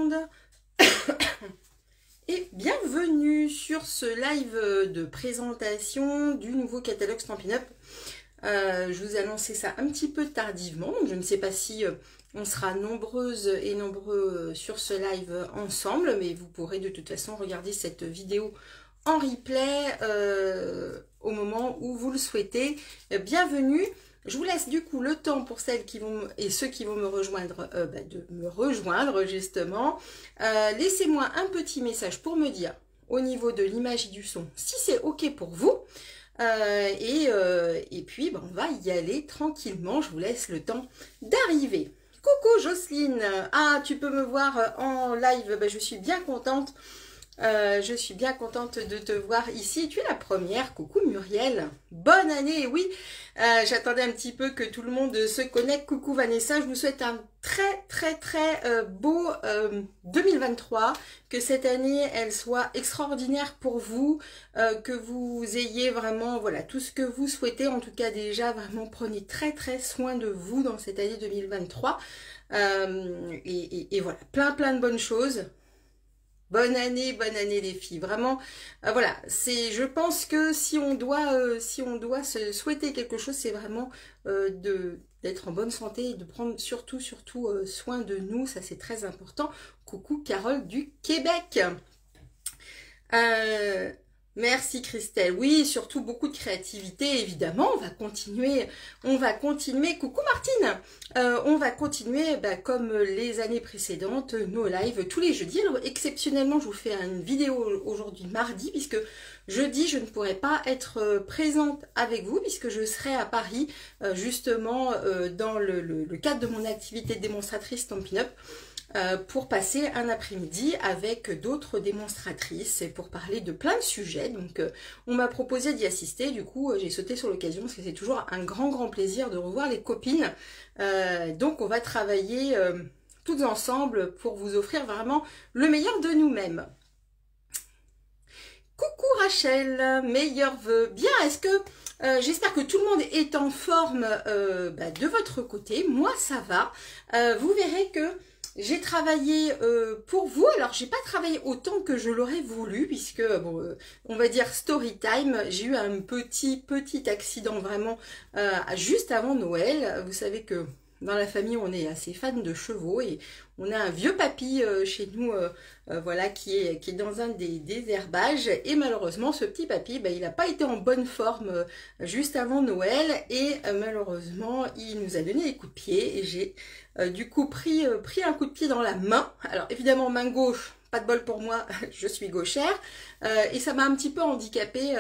monde et bienvenue sur ce live de présentation du nouveau catalogue Stampin' Up. Je vous ai annoncé ça un petit peu tardivement, donc je ne sais pas si on sera nombreuses et nombreux sur ce live ensemble, mais vous pourrez de toute façon regarder cette vidéo en replay au moment où vous le souhaitez. Bienvenue. Je vous laisse du coup le temps pour celles qui vont et ceux qui vont me rejoindre de me rejoindre justement. Laissez-moi un petit message pour me dire au niveau de l'image et du son si c'est ok pour vous. Et puis on va y aller tranquillement. Je vous laisse le temps d'arriver. Coucou Jocelyne. Ah, tu peux me voir en live. Je suis bien contente. Je suis bien contente de te voir ici. Tu es la première. Coucou Muriel. Bonne année. Oui, j'attendais un petit peu que tout le monde se connecte. Coucou Vanessa. Je vous souhaite un très beau 2023. Que cette année, elle soit extraordinaire pour vous. Que vous ayez vraiment voilà, tout ce que vous souhaitez. En tout cas, déjà, vraiment, prenez très soin de vous dans cette année 2023. Et voilà, plein de bonnes choses. Bonne année les filles. Vraiment, voilà, je pense que si on doit se souhaiter quelque chose, c'est vraiment d'être en bonne santé et de prendre surtout soin de nous. Ça, c'est très important. Coucou Carole du Québec. Merci Christelle. Oui, surtout beaucoup de créativité, évidemment. On va continuer. Coucou Martine. On va continuer comme les années précédentes, nos lives tous les jeudis. Alors, exceptionnellement, je vous fais une vidéo aujourd'hui mardi, puisque jeudi, je ne pourrai pas être présente avec vous, puisque je serai à Paris, justement, dans le cadre de mon activité de démonstratrice Stampin' Up. Pour passer un après-midi avec d'autres démonstratrices et pour parler de plein de sujets. Donc on m'a proposé d'y assister, du coup j'ai sauté sur l'occasion parce que c'est toujours un grand plaisir de revoir les copines. Donc on va travailler toutes ensemble pour vous offrir vraiment le meilleur de nous-mêmes. Coucou Rachel, meilleurs vœux. Bien, est-ce que j'espère que tout le monde est en forme de votre côté. Moi ça va. Vous verrez que j'ai travaillé pour vous. Alors, j'ai pas travaillé autant que je l'aurais voulu, puisque, bon, on va dire story time. J'ai eu un petit accident vraiment juste avant Noël. Vous savez que dans la famille, on est assez fan de chevaux et on a un vieux papy chez nous, voilà, qui est dans un des herbages. Et malheureusement, ce petit papy, il n'a pas été en bonne forme juste avant Noël et malheureusement, il nous a donné des coups de pied et j'ai du coup pris un coup de pied dans la main. Alors évidemment, main gauche, pas de bol pour moi, je suis gauchère et ça m'a un petit peu handicapée.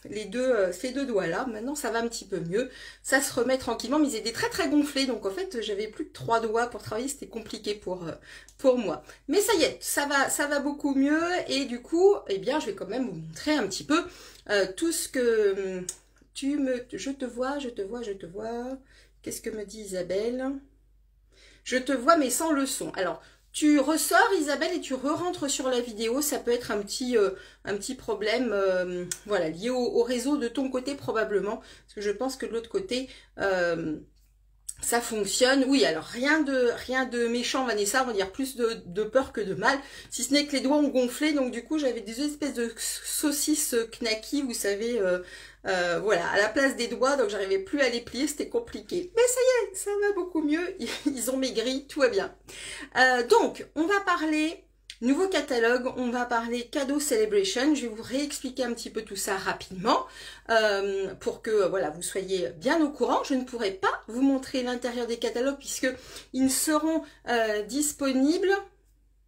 Ces deux doigts là, maintenant ça va un petit peu mieux, ça se remet tranquillement, mais ils étaient très gonflés, donc en fait j'avais plus que 3 doigts pour travailler, c'était compliqué pour moi, mais ça y est, ça va beaucoup mieux, et du coup, eh bien je vais quand même vous montrer un petit peu tout ce que je te vois, qu'est-ce que me dit Isabelle? Je te vois mais sans le son. Alors tu ressors Isabelle et tu re-rentres sur la vidéo, ça peut être un petit problème voilà, lié au réseau de ton côté probablement, parce que je pense que de l'autre côté ça fonctionne. Oui, alors rien de méchant Vanessa, on va dire plus de peur que de mal, si ce n'est que les doigts ont gonflé, donc du coup j'avais des espèces de saucisses knacky, vous savez, voilà, à la place des doigts, donc j'arrivais plus à les plier, c'était compliqué. Mais ça y est, ça va beaucoup mieux, ils ont maigri, tout va bien. Donc, on va parler nouveau catalogue, on va parler cadeau celebration, je vais vous réexpliquer un petit peu tout ça rapidement, pour que voilà, vous soyez bien au courant. Je ne pourrai pas vous montrer l'intérieur des catalogues, puisque ils ne seront disponibles.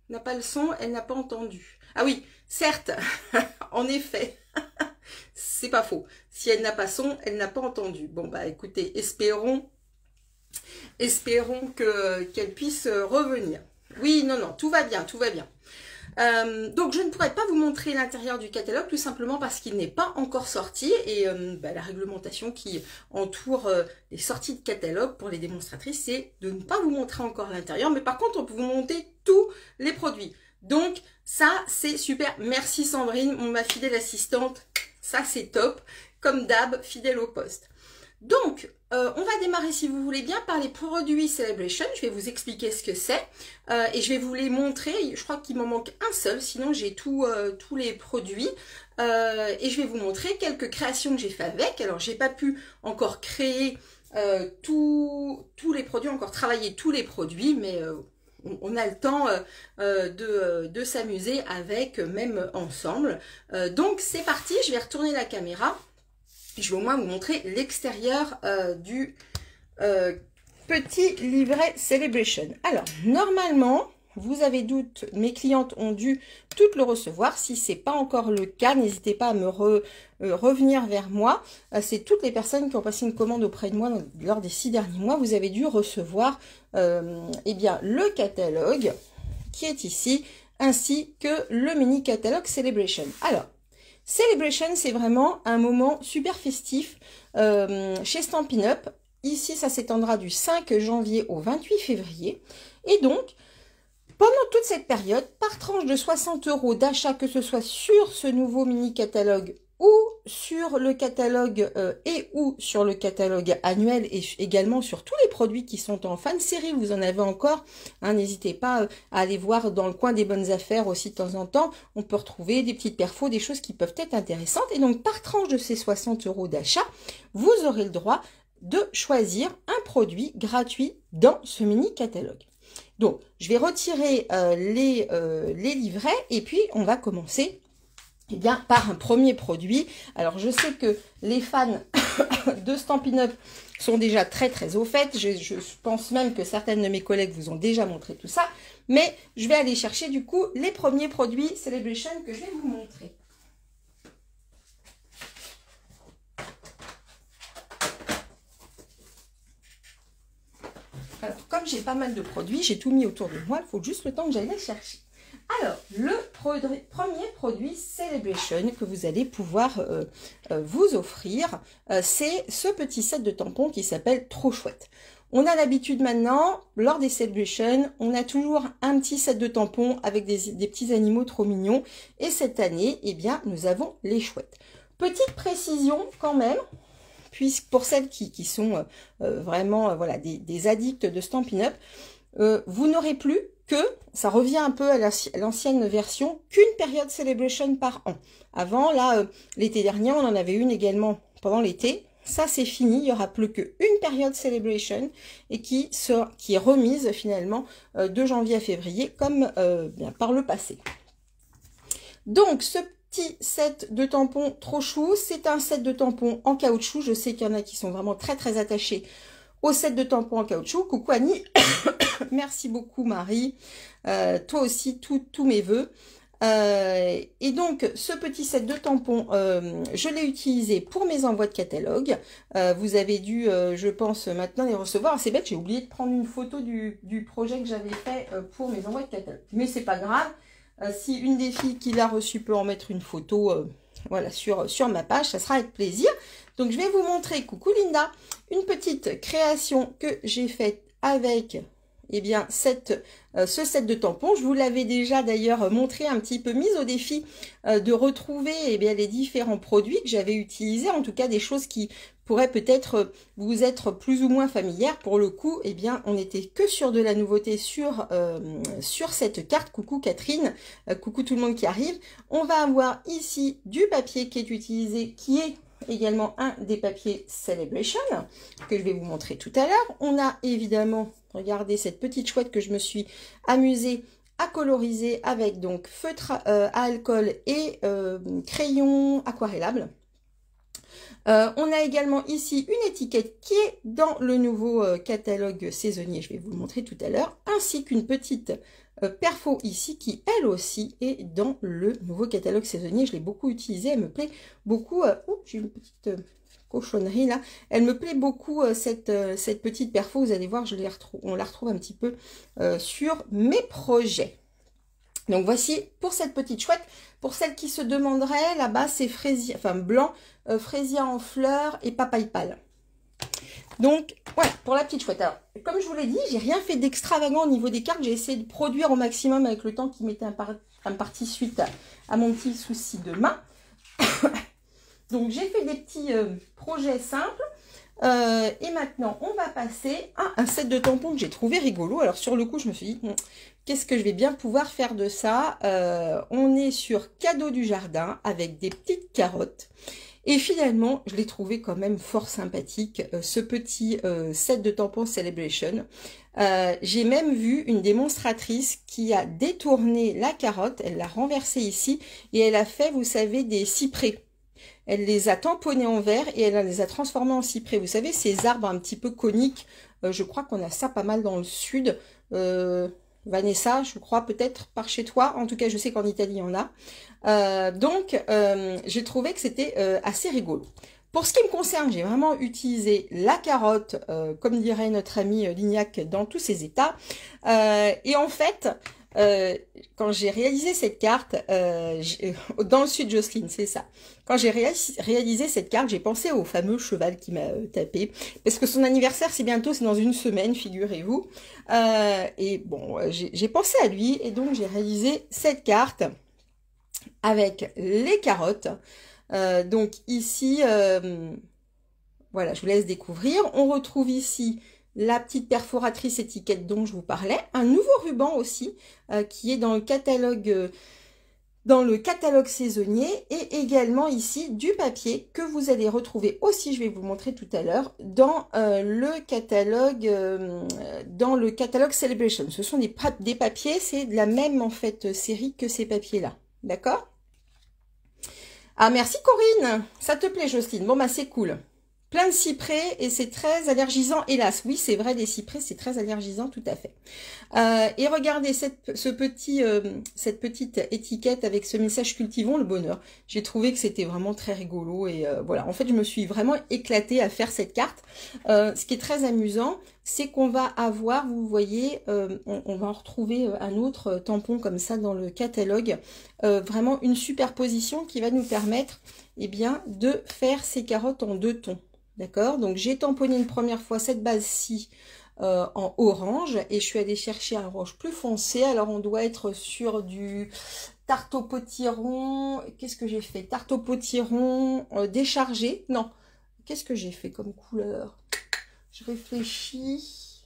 N'a pas le son, elle n'a pas entendu. Ah oui, certes, en effet. C'est pas faux. Si elle n'a pas son, elle n'a pas entendu. Bon écoutez, espérons qu'elle puisse revenir. Oui, non, tout va bien. Donc je ne pourrais pas vous montrer l'intérieur du catalogue, tout simplement parce qu'il n'est pas encore sorti, et la réglementation qui entoure les sorties de catalogue pour les démonstratrices, c'est de ne pas vous montrer encore l'intérieur, mais par contre on peut vous montrer tous les produits. Donc ça c'est super. Merci Sandrine, ma fidèle assistante, ça c'est top, comme d'hab, fidèle au poste. Donc, on va démarrer, si vous voulez bien, par les produits Celebration. Je vais vous expliquer ce que c'est et je vais vous les montrer. Je crois qu'il m'en manque un seul, sinon j'ai tous les produits. Et je vais vous montrer quelques créations que j'ai fait avec. Alors, j'ai pas pu encore créer tous les produits, encore travailler tous les produits, mais on a le temps de s'amuser avec, même ensemble. Donc, c'est parti, je vais retourner la caméra. Je vais au moins vous montrer l'extérieur du petit livret Celebration. Alors, normalement, vous avez doute, mes clientes ont dû toutes le recevoir. Si ce n'est pas encore le cas, n'hésitez pas à me revenir vers moi. C'est toutes les personnes qui ont passé une commande auprès de moi lors des 6 derniers mois. Vous avez dû recevoir eh bien, le catalogue qui est ici, ainsi que le mini catalogue Celebration. Alors, Celebration, c'est vraiment un moment super festif chez Stampin' Up. Ici, ça s'étendra du 5 janvier au 28 février. Et donc, pendant toute cette période, par tranche de 60 € d'achat, que ce soit sur ce nouveau mini catalogue ou sur le catalogue et ou sur le catalogue annuel et également sur tous les produits qui sont en fan série, vous en avez encore, hein, n'hésitez pas à aller voir dans le coin des bonnes affaires aussi de temps en temps, on peut retrouver des petites perfos, des choses qui peuvent être intéressantes. Et donc par tranche de ces 60 € d'achat, vous aurez le droit de choisir un produit gratuit dans ce mini catalogue. Donc, je vais retirer les livrets et puis on va commencer eh bien, par un premier produit. Alors, je sais que les fans de Stampin' Up sont déjà très au fait. Je pense même que certaines de mes collègues vous ont déjà montré tout ça. Mais je vais aller chercher du coup les premiers produits Celebration que je vais vous montrer. Alors, comme j'ai pas mal de produits, j'ai tout mis autour de moi. Il faut juste le temps que j'aille les chercher. Alors, le premier produit Celebration que vous allez pouvoir vous offrir, c'est ce petit set de tampons qui s'appelle Trop Chouette. On a l'habitude maintenant, lors des Celebration, on a toujours un petit set de tampons avec des petits animaux trop mignons. Et cette année, eh bien, nous avons les chouettes. Petite précision quand même, puisque pour celles qui sont vraiment voilà, des addicts de Stampin' Up, vous n'aurez plus que, ça revient un peu à l'ancienne version, qu'une période Celebration par an. Avant, là, l'été dernier, on en avait une également pendant l'été. Ça, c'est fini. Il n'y aura plus qu'une période Celebration et qui est remise finalement de janvier à février, comme bien par le passé. Donc, ce petit set de tampons trop chou, c'est un set de tampons en caoutchouc. Je sais qu'il y en a qui sont vraiment très attachés au set de tampons en caoutchouc. Coucou Annie, merci beaucoup Marie, toi aussi tous mes voeux. Et donc ce petit set de tampons, je l'ai utilisé pour mes envois de catalogue. Vous avez dû, je pense, maintenant les recevoir. C'est bête, j'ai oublié de prendre une photo du projet que j'avais fait pour mes envois de catalogue. Mais c'est pas grave, si une des filles qui l'a reçu peut en mettre une photo voilà, sur ma page, ça sera avec plaisir. Donc, je vais vous montrer, coucou Linda, une petite création que j'ai faite avec eh bien, ce set de tampons. Je vous l'avais déjà d'ailleurs montré, un petit peu mise au défi de retrouver eh bien, les différents produits que j'avais utilisés, en tout cas des choses qui pourraient peut-être vous être plus ou moins familières. Pour le coup, eh bien, on n'était que sur de la nouveauté sur cette carte. Coucou Catherine, coucou tout le monde qui arrive. On va avoir ici du papier qui est utilisé, qui est également un des papiers Celebration que je vais vous montrer tout à l'heure. On a évidemment, regardez cette petite chouette que je me suis amusée à coloriser avec donc feutre à alcool et crayon aquarellable. On a également ici une étiquette qui est dans le nouveau catalogue saisonnier, je vais vous le montrer tout à l'heure, ainsi qu'une petite perfo ici qui elle aussi est dans le nouveau catalogue saisonnier. Je l'ai beaucoup utilisée, elle me plaît beaucoup. J'ai une petite cochonnerie là, elle me plaît beaucoup cette petite perfo. Vous allez voir, on la retrouve un petit peu sur mes projets. Donc voici pour cette petite chouette. Pour celle qui se demanderait, là-bas c'est fraisier, enfin blanc, fraisier en fleurs et papaye pâle. Donc voilà pour la petite chouette. Alors comme je vous l'ai dit, j'ai rien fait d'extravagant au niveau des cartes. J'ai essayé de produire au maximum avec le temps qui m'était imparti suite à mon petit souci de main. Donc j'ai fait des petits projets simples. Et maintenant, on va passer à un set de tampons que j'ai trouvé rigolo. Alors sur le coup, je me suis dit, qu'est-ce que je vais bien pouvoir faire de ça? On est sur cadeau du jardin avec des petites carottes. Et finalement, je l'ai trouvé quand même fort sympathique, ce petit set de tampons Celebration. J'ai même vu une démonstratrice qui a détourné la carotte, elle l'a renversée ici, et elle a fait, vous savez, des cyprès. Elle les a tamponnés en verre et elle les a transformés en cyprès. Vous savez, ces arbres un petit peu coniques, je crois qu'on a ça pas mal dans le sud. Vanessa, je crois peut-être par chez toi. En tout cas, je sais qu'en Italie, il y en a. Donc, j'ai trouvé que c'était assez rigolo. Pour ce qui me concerne, j'ai vraiment utilisé la carotte, comme dirait notre ami Lignac, dans tous ses états. Et en fait, quand j'ai réalisé cette carte, dans le sud, Jocelyne, c'est ça. Quand j'ai réalisé cette carte, j'ai pensé au fameux cheval qui m'a tapé. Parce que son anniversaire, c'est bientôt, c'est dans une semaine, figurez-vous. Et bon, j'ai pensé à lui et donc j'ai réalisé cette carte avec les carottes. Donc ici, voilà, je vous laisse découvrir. On retrouve ici la petite perforatrice étiquette dont je vous parlais. Un nouveau ruban aussi qui est dans le catalogue saisonnier. Et également ici du papier que vous allez retrouver aussi, je vais vous montrer tout à l'heure, dans le catalogue Celebration. Ce sont des papiers, c'est de la même en fait série que ces papiers-là. D'accord ? Ah, merci Corinne. Ça te plaît, Jocelyne? Bon, bah, c'est cool. Plein de cyprès et c'est très allergisant, hélas. Oui, c'est vrai, les cyprès, c'est très allergisant, tout à fait. Et regardez cette petite étiquette avec ce message « Cultivons le bonheur ». J'ai trouvé que c'était vraiment très rigolo et voilà. En fait, je me suis vraiment éclatée à faire cette carte. Ce qui est très amusant, c'est qu'on va avoir, vous voyez, on va en retrouver un autre tampon comme ça dans le catalogue. Vraiment une superposition qui va nous permettre, eh bien, de faire ces carottes en deux tons. D'accord? Donc, j'ai tamponné une première fois cette base-ci en orange et je suis allée chercher un orange plus foncé. Alors, on doit être sur du tarte au potiron. Qu'est-ce que j'ai fait? Tarte au potiron déchargé. Non. Qu'est-ce que j'ai fait comme couleur? Je réfléchis.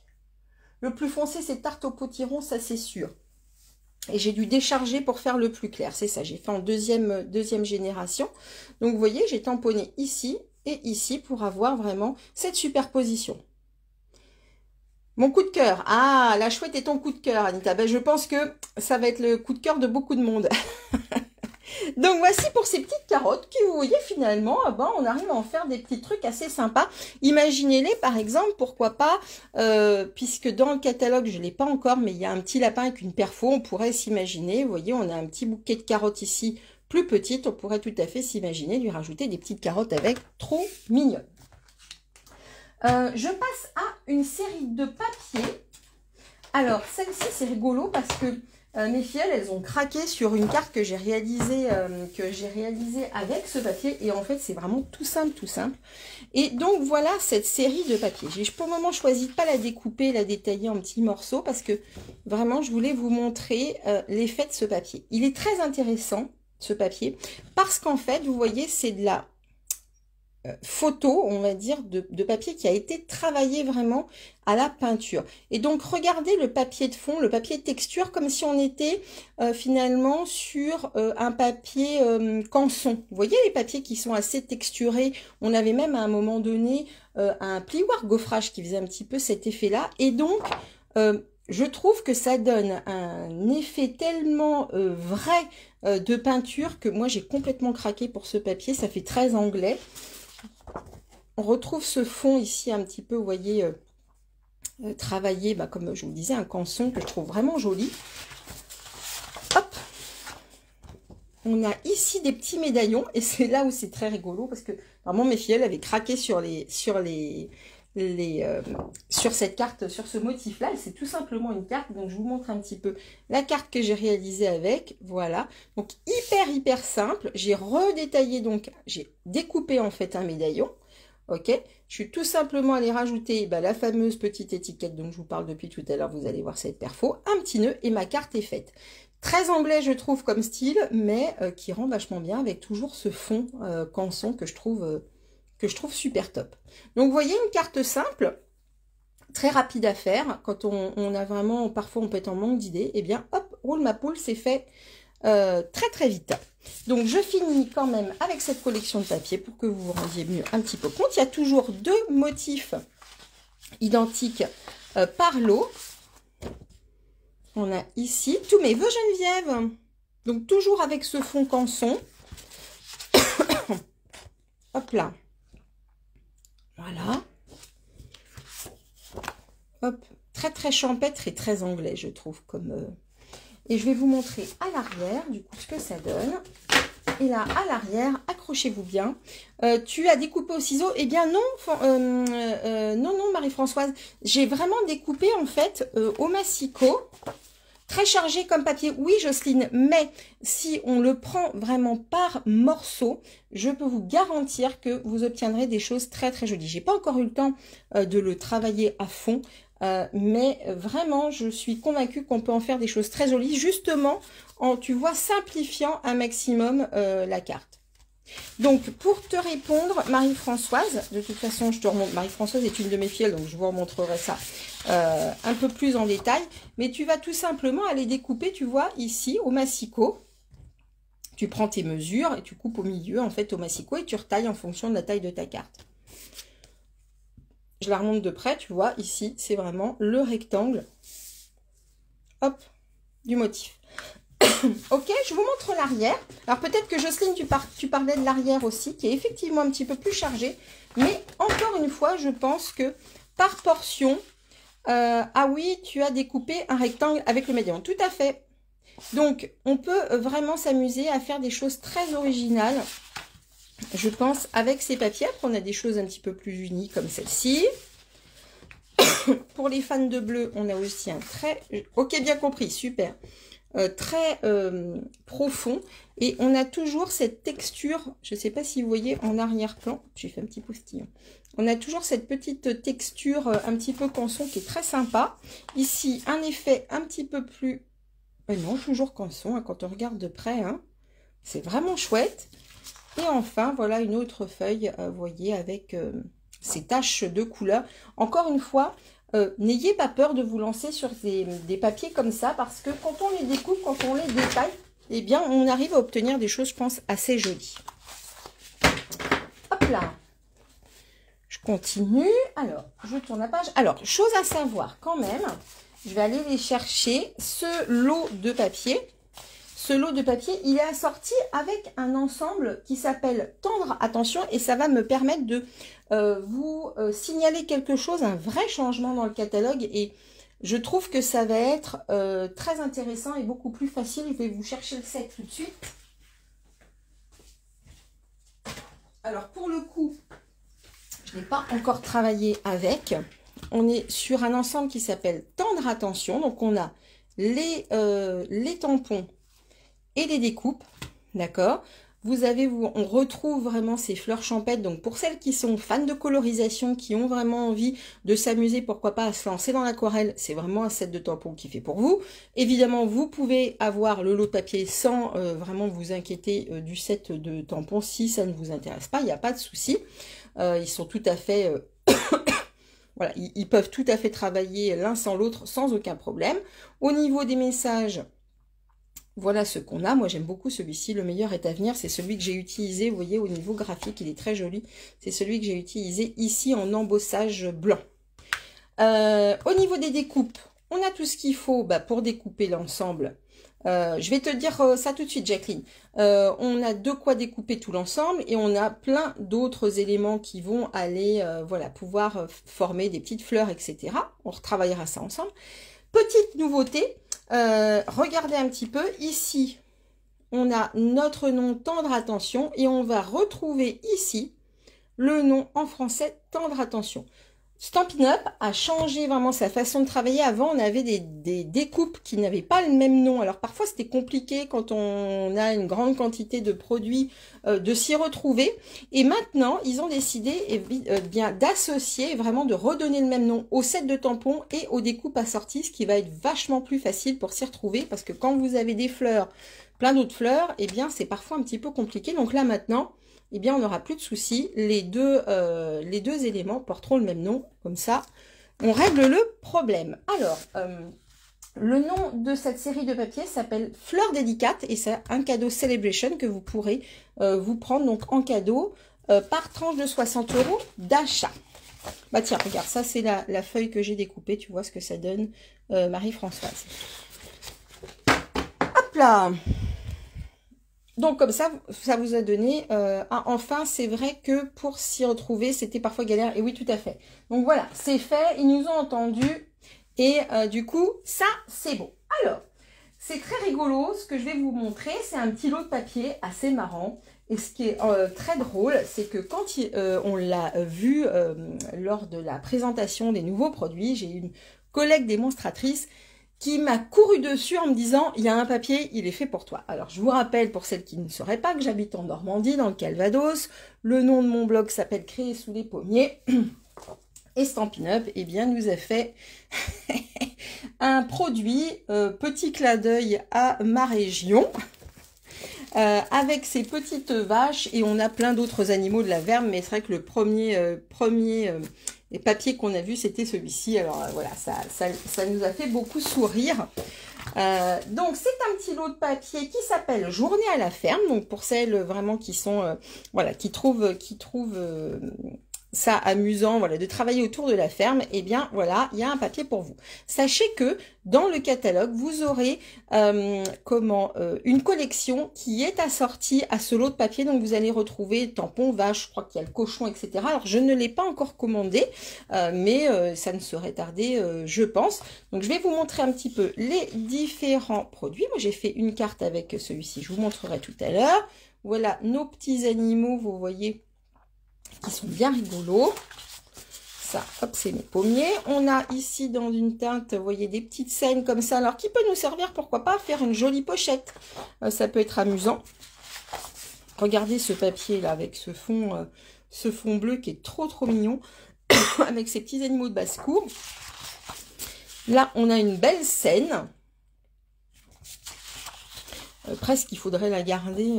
Le plus foncé, c'est tarte au potiron, ça c'est sûr. Et j'ai dû décharger pour faire le plus clair. C'est ça, j'ai fait en deuxième génération. Donc, vous voyez, j'ai tamponné ici et ici pour avoir vraiment cette superposition. Mon coup de cœur. Ah, la chouette est ton coup de cœur, Anita. Ben, je pense que ça va être le coup de cœur de beaucoup de monde. Donc, voici pour ces petites carottes qui, vous voyez, finalement, ben, on arrive à en faire des petits trucs assez sympas. Imaginez-les, par exemple, pourquoi pas, puisque dans le catalogue, je ne l'ai pas encore, mais il y a un petit lapin avec une perfo, on pourrait s'imaginer. Vous voyez, on a un petit bouquet de carottes ici, plus petite, on pourrait tout à fait s'imaginer lui rajouter des petites carottes avec, trop mignonnes. Je passe à une série de papiers. Alors, celle-ci, c'est rigolo parce que mes filles, elles ont craqué sur une carte que j'ai réalisée avec ce papier. Et en fait, c'est vraiment tout simple, tout simple. Et donc, voilà cette série de papiers. J'ai pour le moment choisi de ne pas la découper, la détailler en petits morceaux parce que vraiment, je voulais vous montrer l'effet de ce papier. Il est très intéressant, ce papier, parce qu'en fait, vous voyez, c'est de la photo, on va dire, de papier qui a été travaillé vraiment à la peinture. Et donc, regardez le papier de fond, le papier texture, comme si on était finalement sur un papier canson. Vous voyez les papiers qui sont assez texturés. On avait même à un moment donné un plioir gaufrage qui faisait un petit peu cet effet-là. Et donc, je trouve que ça donne un effet tellement vrai de peinture que moi, j'ai complètement craqué pour ce papier. Ça fait très anglais. On retrouve ce fond ici un petit peu, vous voyez, travaillé, bah, comme je vous disais, un canson que je trouve vraiment joli. Hop! On a ici des petits médaillons et c'est là où c'est très rigolo parce que vraiment mes filles, elles avaient craqué sur cette carte, sur ce motif-là. C'est tout simplement une carte. Donc, je vous montre un petit peu la carte que j'ai réalisée avec. Voilà. Donc, hyper simple. J'ai redétaillé, donc, j'ai découpé en fait un médaillon. Ok, je suis tout simplement allée rajouter la fameuse petite étiquette dont je vous parle depuis tout à l'heure. Vous allez voir cette perfo, un petit nœud et ma carte est faite. Très anglais, je trouve, comme style, mais qui rend vachement bien avec toujours ce fond canson que je trouve que je trouve super top. Donc, vous voyez, une carte simple, très rapide à faire. Quand on a vraiment, parfois on peut être en manque d'idées, et bien, hop, roule ma poule, c'est fait très très vite. Donc, je finis quand même avec cette collection de papier pour que vous vous rendiez mieux un petit peu compte. Il y a toujours 2 motifs identiques par lot. On a ici tous mes vœux Geneviève. Donc, toujours avec ce fond canson. Hop là. Voilà. Hop. Très, très champêtre et très anglais, je trouve. Et je vais vous montrer à l'arrière, du coup, ce que ça donne. Et là, à l'arrière, accrochez-vous bien. Tu as découpé au ciseau? Eh bien, non, non, Marie-Françoise. J'ai vraiment découpé, en fait, au massicot. Très chargé comme papier, oui Jocelyne, mais si on le prend vraiment par morceaux, je peux vous garantir que vous obtiendrez des choses très très jolies. J'ai pas encore eu le temps de le travailler à fond, mais vraiment je suis convaincue qu'on peut en faire des choses très jolies, justement en, tu vois, simplifiant un maximum la carte. Donc, pour te répondre, Marie-Françoise, de toute façon, je te remonte. Marie-Françoise est une de mes filles, donc je vous remontrerai ça un peu plus en détail. Mais tu vas tout simplement aller découper, tu vois, ici, au massicot. Tu prends tes mesures et tu coupes au milieu, en fait, au massicot, et tu retailles en fonction de la taille de ta carte. Je la remonte de près, tu vois, ici, c'est vraiment le rectangle, hop, du motif. Ok, je vous montre l'arrière. Alors peut-être que Jocelyne, tu parlais de l'arrière aussi, qui est effectivement un petit peu plus chargé. Mais encore une fois, je pense que par portion, ah oui, tu as découpé un rectangle avec le médian. Tout à fait. Donc, on peut vraiment s'amuser à faire des choses très originales, je pense, avec ces papiers. Après, on a des choses un petit peu plus unies comme celle-ci. Pour les fans de bleu, on a aussi un très... Ok, bien compris, super. Très profond, et on a toujours cette texture, je ne sais pas si vous voyez en arrière-plan, j'ai fait un petit postillon, on a toujours cette petite texture un petit peu canson qui est très sympa. Ici un effet un petit peu plus, non, toujours canson, hein, quand on regarde de près, hein, c'est vraiment chouette. Et enfin voilà une autre feuille, vous voyez, avec ces taches de couleur. Encore une fois, n'ayez pas peur de vous lancer sur des papiers comme ça, parce que quand on les découpe, quand on les détaille, eh bien, on arrive à obtenir des choses, je pense, assez jolies. Hop là. Je continue. Alors, je tourne la page. Alors, chose à savoir quand même, je vais aller les chercher, ce lot de papier. Ce lot de papier, il est assorti avec un ensemble qui s'appelle Tendre Attention, et ça va me permettre de vous signaler quelque chose, un vrai changement dans le catalogue, et je trouve que ça va être très intéressant et beaucoup plus facile. Je vais vous chercher le set tout de suite. Alors pour le coup, je n'ai pas encore travaillé avec. On est sur un ensemble qui s'appelle Tendre Attention, donc on a les tampons et les découpes, d'accord. On retrouve vraiment ces fleurs champêtres. Donc pour celles qui sont fans de colorisation, qui ont vraiment envie de s'amuser, pourquoi pas à se lancer dans l'aquarelle, c'est vraiment un set de tampons qui fait pour vous. Évidemment, vous pouvez avoir le lot de papier sans vraiment vous inquiéter du set de tampons. Si ça ne vous intéresse pas, il n'y a pas de souci. Ils sont tout à fait... voilà, ils peuvent tout à fait travailler l'un sans l'autre sans aucun problème. Au niveau des messages... Voilà ce qu'on a. Moi, j'aime beaucoup celui-ci. Le meilleur est à venir. C'est celui que j'ai utilisé. Vous voyez, au niveau graphique, il est très joli. C'est celui que j'ai utilisé ici en embossage blanc. Au niveau des découpes, on a tout ce qu'il faut pour découper l'ensemble. Je vais te dire ça tout de suite, Jacqueline. On a de quoi découper tout l'ensemble, et on a plein d'autres éléments qui vont aller voilà, pouvoir former des petites fleurs, etc. On retravaillera ça ensemble. Petite nouveauté. Regardez un petit peu, ici, on a notre nom Tendre Attention, et on va retrouver ici le nom en français Tendre Attention. Stampin' Up a changé vraiment sa façon de travailler. Avant, on avait des découpes qui n'avaient pas le même nom. Alors parfois, c'était compliqué quand on a une grande quantité de produits de s'y retrouver. Et maintenant, ils ont décidé bien d'associer, vraiment de redonner le même nom au set de tampons et aux découpes assorties, ce qui va être vachement plus facile pour s'y retrouver. Parce que quand vous avez des fleurs, plein d'autres fleurs, eh bien, c'est parfois un petit peu compliqué. Donc là, maintenant, eh bien, on n'aura plus de soucis. Les deux éléments porteront le même nom. Comme ça, on règle le problème. Alors, le nom de cette série de papiers s'appelle Fleurs délicates et c'est un cadeau Celebration que vous pourrez vous prendre donc en cadeau par tranche de 60 € d'achat. Bah tiens, regarde, ça c'est la feuille que j'ai découpée. Tu vois ce que ça donne, Marie-Françoise. Hop là! Donc comme ça vous a donné enfin, c'est vrai que pour s'y retrouver, c'était parfois galère. Et oui, tout à fait. Donc voilà, c'est fait, ils nous ont entendus. Et du coup, ça, c'est bon. Alors, c'est très rigolo. Ce que je vais vous montrer, c'est un petit lot de papier assez marrant. Et ce qui est très drôle, c'est que quand on l'a vu lors de la présentation des nouveaux produits, j'ai une collègue démonstratrice qui m'a couru dessus en me disant « Il y a un papier, il est fait pour toi ». Alors, je vous rappelle, pour celles qui ne sauraient pas, que j'habite en Normandie, dans le Calvados. Le nom de mon blog s'appelle « Créer sous les pommiers ». Et Stampin' Up, eh bien, nous a fait un produit, petit clin d'œil à ma région, avec ces petites vaches. Et on a plein d'autres animaux de la verme, mais c'est vrai que le premier papier qu'on a vu, c'était celui-ci. Alors voilà, ça nous a fait beaucoup sourire. Donc c'est un petit lot de papier qui s'appelle Journée à la ferme. Donc pour celles vraiment qui sont voilà, qui trouvent ça amusant, voilà, de travailler autour de la ferme, eh bien voilà, il y a un papier pour vous. Sachez que dans le catalogue, vous aurez une collection qui est assortie à ce lot de papier. Donc vous allez retrouver tampons, vaches, je crois qu'il y a le cochon, etc. Alors je ne l'ai pas encore commandé, mais ça ne serait tardé, je pense. Donc je vais vous montrer un petit peu les différents produits. Moi j'ai fait une carte avec celui-ci, je vous montrerai tout à l'heure. Voilà nos petits animaux, vous voyez, qui sont bien rigolos. Ça, hop, c'est mes pommiers. On a ici dans une teinte, vous voyez, des petites scènes comme ça. Alors, qui peut nous servir, pourquoi pas, à faire une jolie pochette. Ça peut être amusant. Regardez ce papier là, avec ce fond bleu qui est trop mignon. Avec ces petits animaux de basse-cour. Là, on a une belle scène. Presque, il faudrait la garder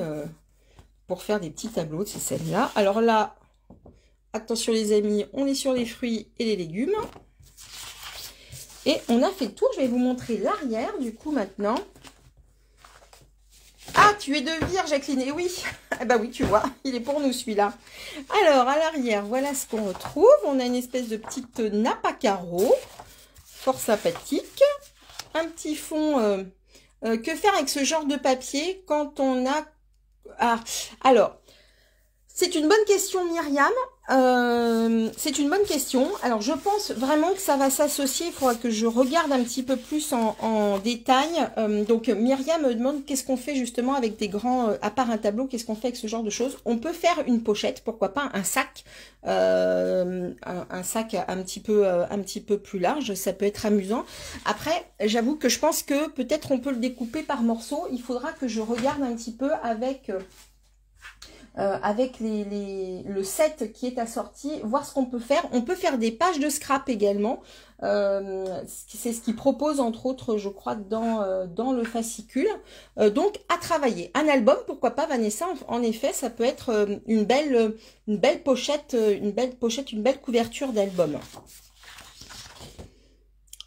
pour faire des petits tableaux de ces scènes-là. Alors là, attention les amis, on est sur les fruits et les légumes. Et on a fait le tour. Je vais vous montrer l'arrière du coup maintenant. Ah, tu es de Vire, Jacqueline. Et oui, eh ben oui, tu vois, il est pour nous celui-là. Alors, à l'arrière, voilà ce qu'on retrouve. On a une espèce de petite nappe à carreaux. Fort sympathique. Un petit fond. Que faire avec ce genre de papier quand on a... Ah, alors... C'est une bonne question, Myriam. C'est une bonne question. Alors, je pense vraiment que ça va s'associer. Il faudra que je regarde un petit peu plus en détail. Donc, Myriam me demande qu'est-ce qu'on fait justement avec des grands... à part un tableau, qu'est-ce qu'on fait avec ce genre de choses? On peut faire une pochette, pourquoi pas un sac. Un sac un petit peu plus large. Ça peut être amusant. Après, j'avoue que je pense que peut-être on peut le découper par morceaux. Il faudra que je regarde un petit peu avec... avec le set qui est assorti, voir ce qu'on peut faire. On peut faire des pages de scrap également. C'est ce qu'ils proposent entre autres, je crois, dans le fascicule. Donc à travailler. Un album, pourquoi pas, Vanessa? En effet, ça peut être une belle pochette, une belle couverture d'album.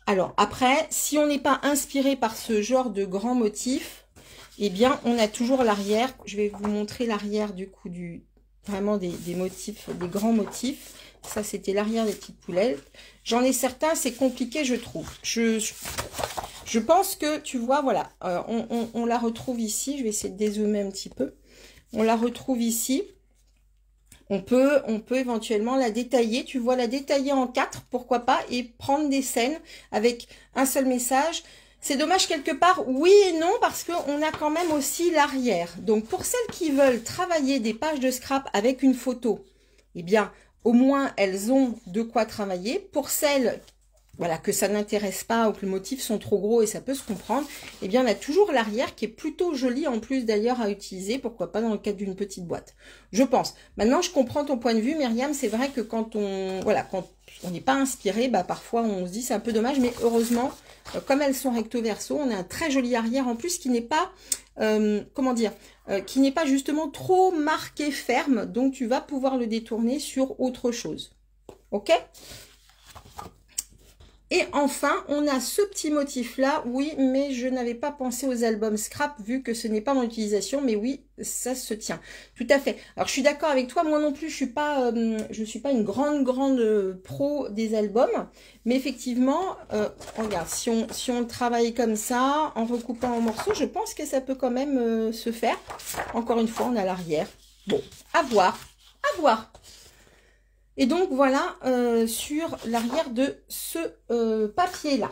Alors après, si on n'est pas inspiré par ce genre de grands motifs, eh bien, on a toujours l'arrière. Je vais vous montrer l'arrière du coup vraiment des motifs, des grands motifs. Ça, c'était l'arrière des petites poulettes. J'en ai certains, c'est compliqué, je trouve. Je pense que, tu vois, voilà, on la retrouve ici. Je vais essayer de dézoomer un petit peu. On la retrouve ici. On peut éventuellement la détailler. Tu vois, la détailler en 4, pourquoi pas, et prendre des scènes avec un seul message. C'est dommage quelque part, oui et non, parce qu'on a quand même aussi l'arrière. Donc, pour celles qui veulent travailler des pages de scrap avec une photo, eh bien, au moins, elles ont de quoi travailler. Pour celles, voilà, que ça n'intéresse pas ou que les motifs sont trop gros et ça peut se comprendre, eh bien, on a toujours l'arrière qui est plutôt joli en plus d'ailleurs à utiliser, pourquoi pas dans le cadre d'une petite boîte. Je pense. Maintenant, je comprends ton point de vue, Myriam. C'est vrai que quand on n'est pas inspiré, bah, parfois, on se dit c'est un peu dommage, mais heureusement, comme elles sont recto verso, on a un très joli arrière en plus qui n'est pas comment dire, qui n'est pas justement trop marqué ferme. Donc, tu vas pouvoir le détourner sur autre chose. Ok? Et enfin, on a ce petit motif-là. Oui, mais je n'avais pas pensé aux albums scrap vu que ce n'est pas mon utilisation. Mais oui, ça se tient. Tout à fait. Alors, je suis d'accord avec toi. Moi non plus, je suis pas une grande pro des albums. Mais effectivement, regarde, si on le travaille comme ça, en recoupant en morceaux, je pense que ça peut quand même se faire. Encore une fois, on a l'arrière. Bon, à voir. À voir. Et donc, voilà, sur l'arrière de ce papier-là.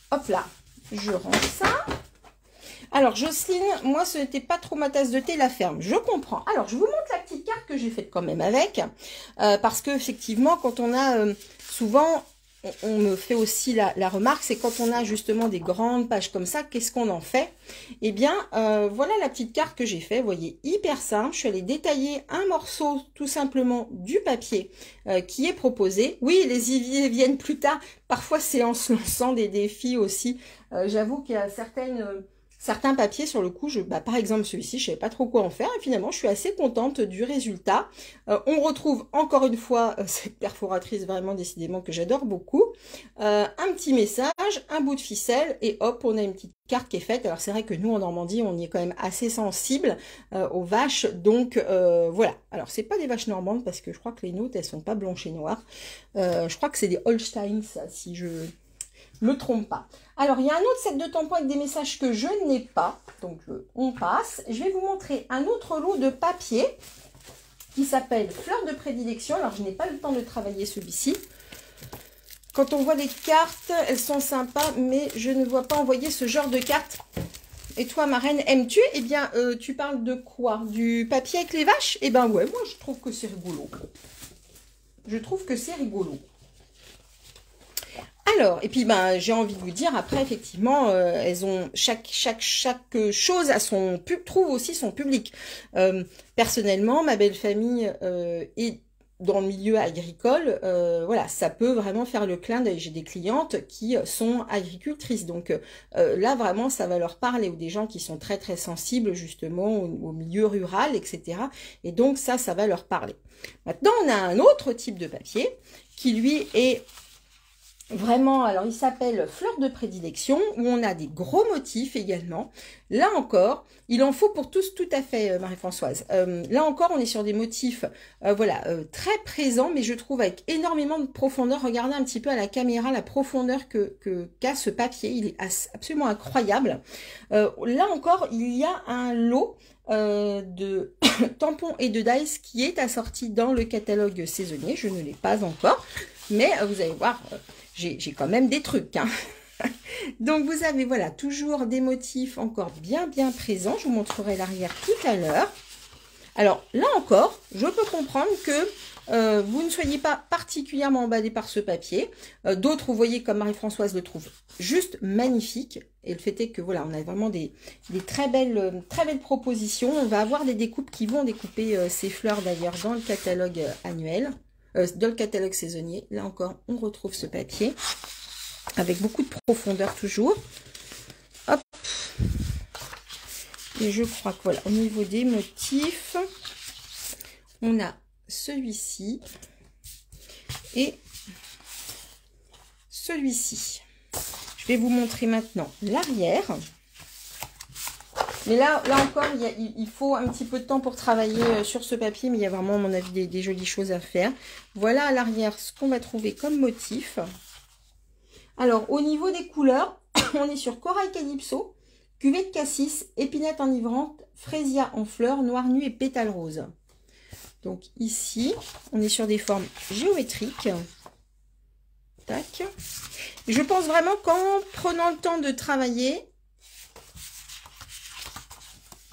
Hop là, je range ça. Alors, Jocelyne, moi, ce n'était pas trop ma tasse de thé, la ferme. Je comprends. Alors, je vous montre la petite carte que j'ai faite quand même avec. Parce que effectivement, quand on a souvent... On me fait aussi la remarque, c'est quand on a justement des grandes pages comme ça, qu'est-ce qu'on en fait? Eh bien, voilà la petite carte que j'ai fait. Vous voyez, hyper simple. Je suis allée détailler un morceau tout simplement du papier qui est proposé. Oui, les idées viennent plus tard. Parfois, c'est en se lançant des défis aussi. J'avoue qu'il y a certains papiers sur le coup, par exemple celui-ci, je ne savais pas trop quoi en faire et finalement je suis assez contente du résultat. On retrouve encore une fois cette perforatrice vraiment décidément que j'adore beaucoup. Un petit message, un bout de ficelle et hop, on a une petite carte qui est faite. Alors c'est vrai que nous en Normandie, on y est quand même assez sensible aux vaches, donc voilà. Alors c'est pas des vaches normandes parce que je crois que les nôtres, elles sont pas blanches et noires. Je crois que c'est des Holstein, ça, si je me trompe pas. Alors, il y a un autre set de tampons avec des messages que je n'ai pas. Donc, on passe. Je vais vous montrer un autre lot de papier qui s'appelle Fleur de prédilection. Alors, je n'ai pas le temps de travailler celui-ci. Quand on voit les cartes, elles sont sympas, mais je ne vois pas envoyer ce genre de cartes. Et toi, ma reine, aimes-tu? Eh bien, tu parles de quoi? Du papier avec les vaches? Eh bien, ouais, moi, je trouve que c'est rigolo. Je trouve que c'est rigolo. Alors, et puis ben, j'ai envie de vous dire, après, effectivement, elles ont chaque chose a trouve aussi son public. Personnellement, ma belle famille est dans le milieu agricole, voilà, ça peut vraiment faire le clin d'œil. J'ai des clientes qui sont agricultrices, donc là, vraiment, ça va leur parler, ou des gens qui sont très, très sensibles, justement, au milieu rural, etc. Et donc, ça va leur parler. Maintenant, on a un autre type de papier qui, lui, est... vraiment, alors il s'appelle Fleur de prédilection, où on a des gros motifs également. Là encore, il en faut pour tous tout à fait, Marie-Françoise. Là encore, on est sur des motifs voilà, très présents, mais je trouve avec énormément de profondeur. Regardez un petit peu à la caméra la profondeur qu'a ce papier. Il est absolument incroyable. Là encore, il y a un lot de tampons et de dies qui est assorti dans le catalogue saisonnier. Je ne l'ai pas encore, mais vous allez voir... j'ai quand même des trucs, hein. Donc, vous avez, voilà, toujours des motifs encore bien présents. Je vous montrerai l'arrière tout à l'heure. Alors, là encore, je peux comprendre que vous ne soyez pas particulièrement emballé par ce papier. D'autres, vous voyez, comme Marie-Françoise le trouve juste magnifique. Et le fait est que, voilà, on a vraiment des très belles propositions. On va avoir des découpes qui vont découper ces fleurs, d'ailleurs, dans le catalogue annuel. Dans le catalogue saisonnier. Là encore, on retrouve ce papier avec beaucoup de profondeur toujours. Hop. Et je crois que voilà, au niveau des motifs, on a celui-ci et celui-ci. Je vais vous montrer maintenant l'arrière. Mais là encore, il faut un petit peu de temps pour travailler sur ce papier, mais il y a vraiment, à mon avis, des jolies choses à faire. Voilà à l'arrière ce qu'on va trouver comme motif. Alors, au niveau des couleurs, on est sur corail calypso, cuvée de cassis, épinette enivrante, fraisia en fleurs, noir nu et pétales roses. Donc ici, on est sur des formes géométriques. Tac. Je pense vraiment qu'en prenant le temps de travailler...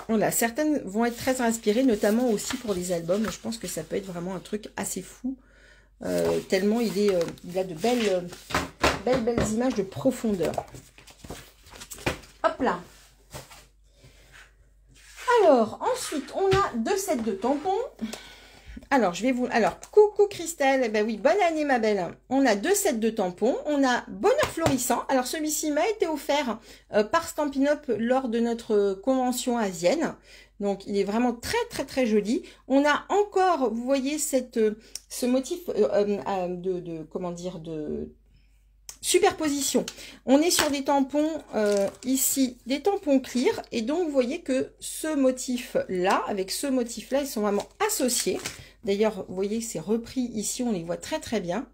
Voilà, certaines vont être très inspirées, notamment aussi pour les albums. Je pense que ça peut être vraiment un truc assez fou, tellement il a de belles images de profondeur. Hop là. Alors, ensuite, on a deux sets de tampons. Alors, je vais vous... Alors, coucou Christelle. Eh ben oui, bonne année ma belle. On a 2 sets de tampons. On a Bonheur Florissant. Alors, celui-ci m'a été offert par Stampin' Up lors de notre convention asienne. Donc, il est vraiment très, très, très joli. On a encore, vous voyez, ce motif comment dire, de superposition. On est sur des tampons, ici, des tampons clear. Et donc, vous voyez que ce motif-là, avec ce motif-là, ils sont vraiment associés. D'ailleurs, vous voyez que c'est repris ici, on les voit très, très bien.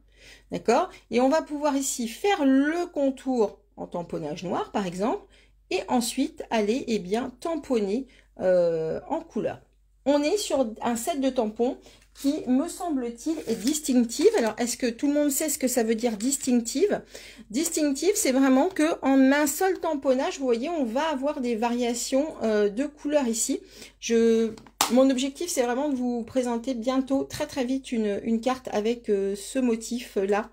D'accord? Et on va pouvoir ici faire le contour en tamponnage noir, par exemple. Et ensuite, aller, eh bien, tamponner en couleur. On est sur un set de tampons qui, me semble-t-il, est distinctive. Alors, est-ce que tout le monde sait ce que ça veut dire distinctive? Distinctive, c'est vraiment que en un seul tamponnage, vous voyez, on va avoir des variations de couleurs ici. Mon objectif, c'est vraiment de vous présenter bientôt, très très vite, une carte avec ce motif-là.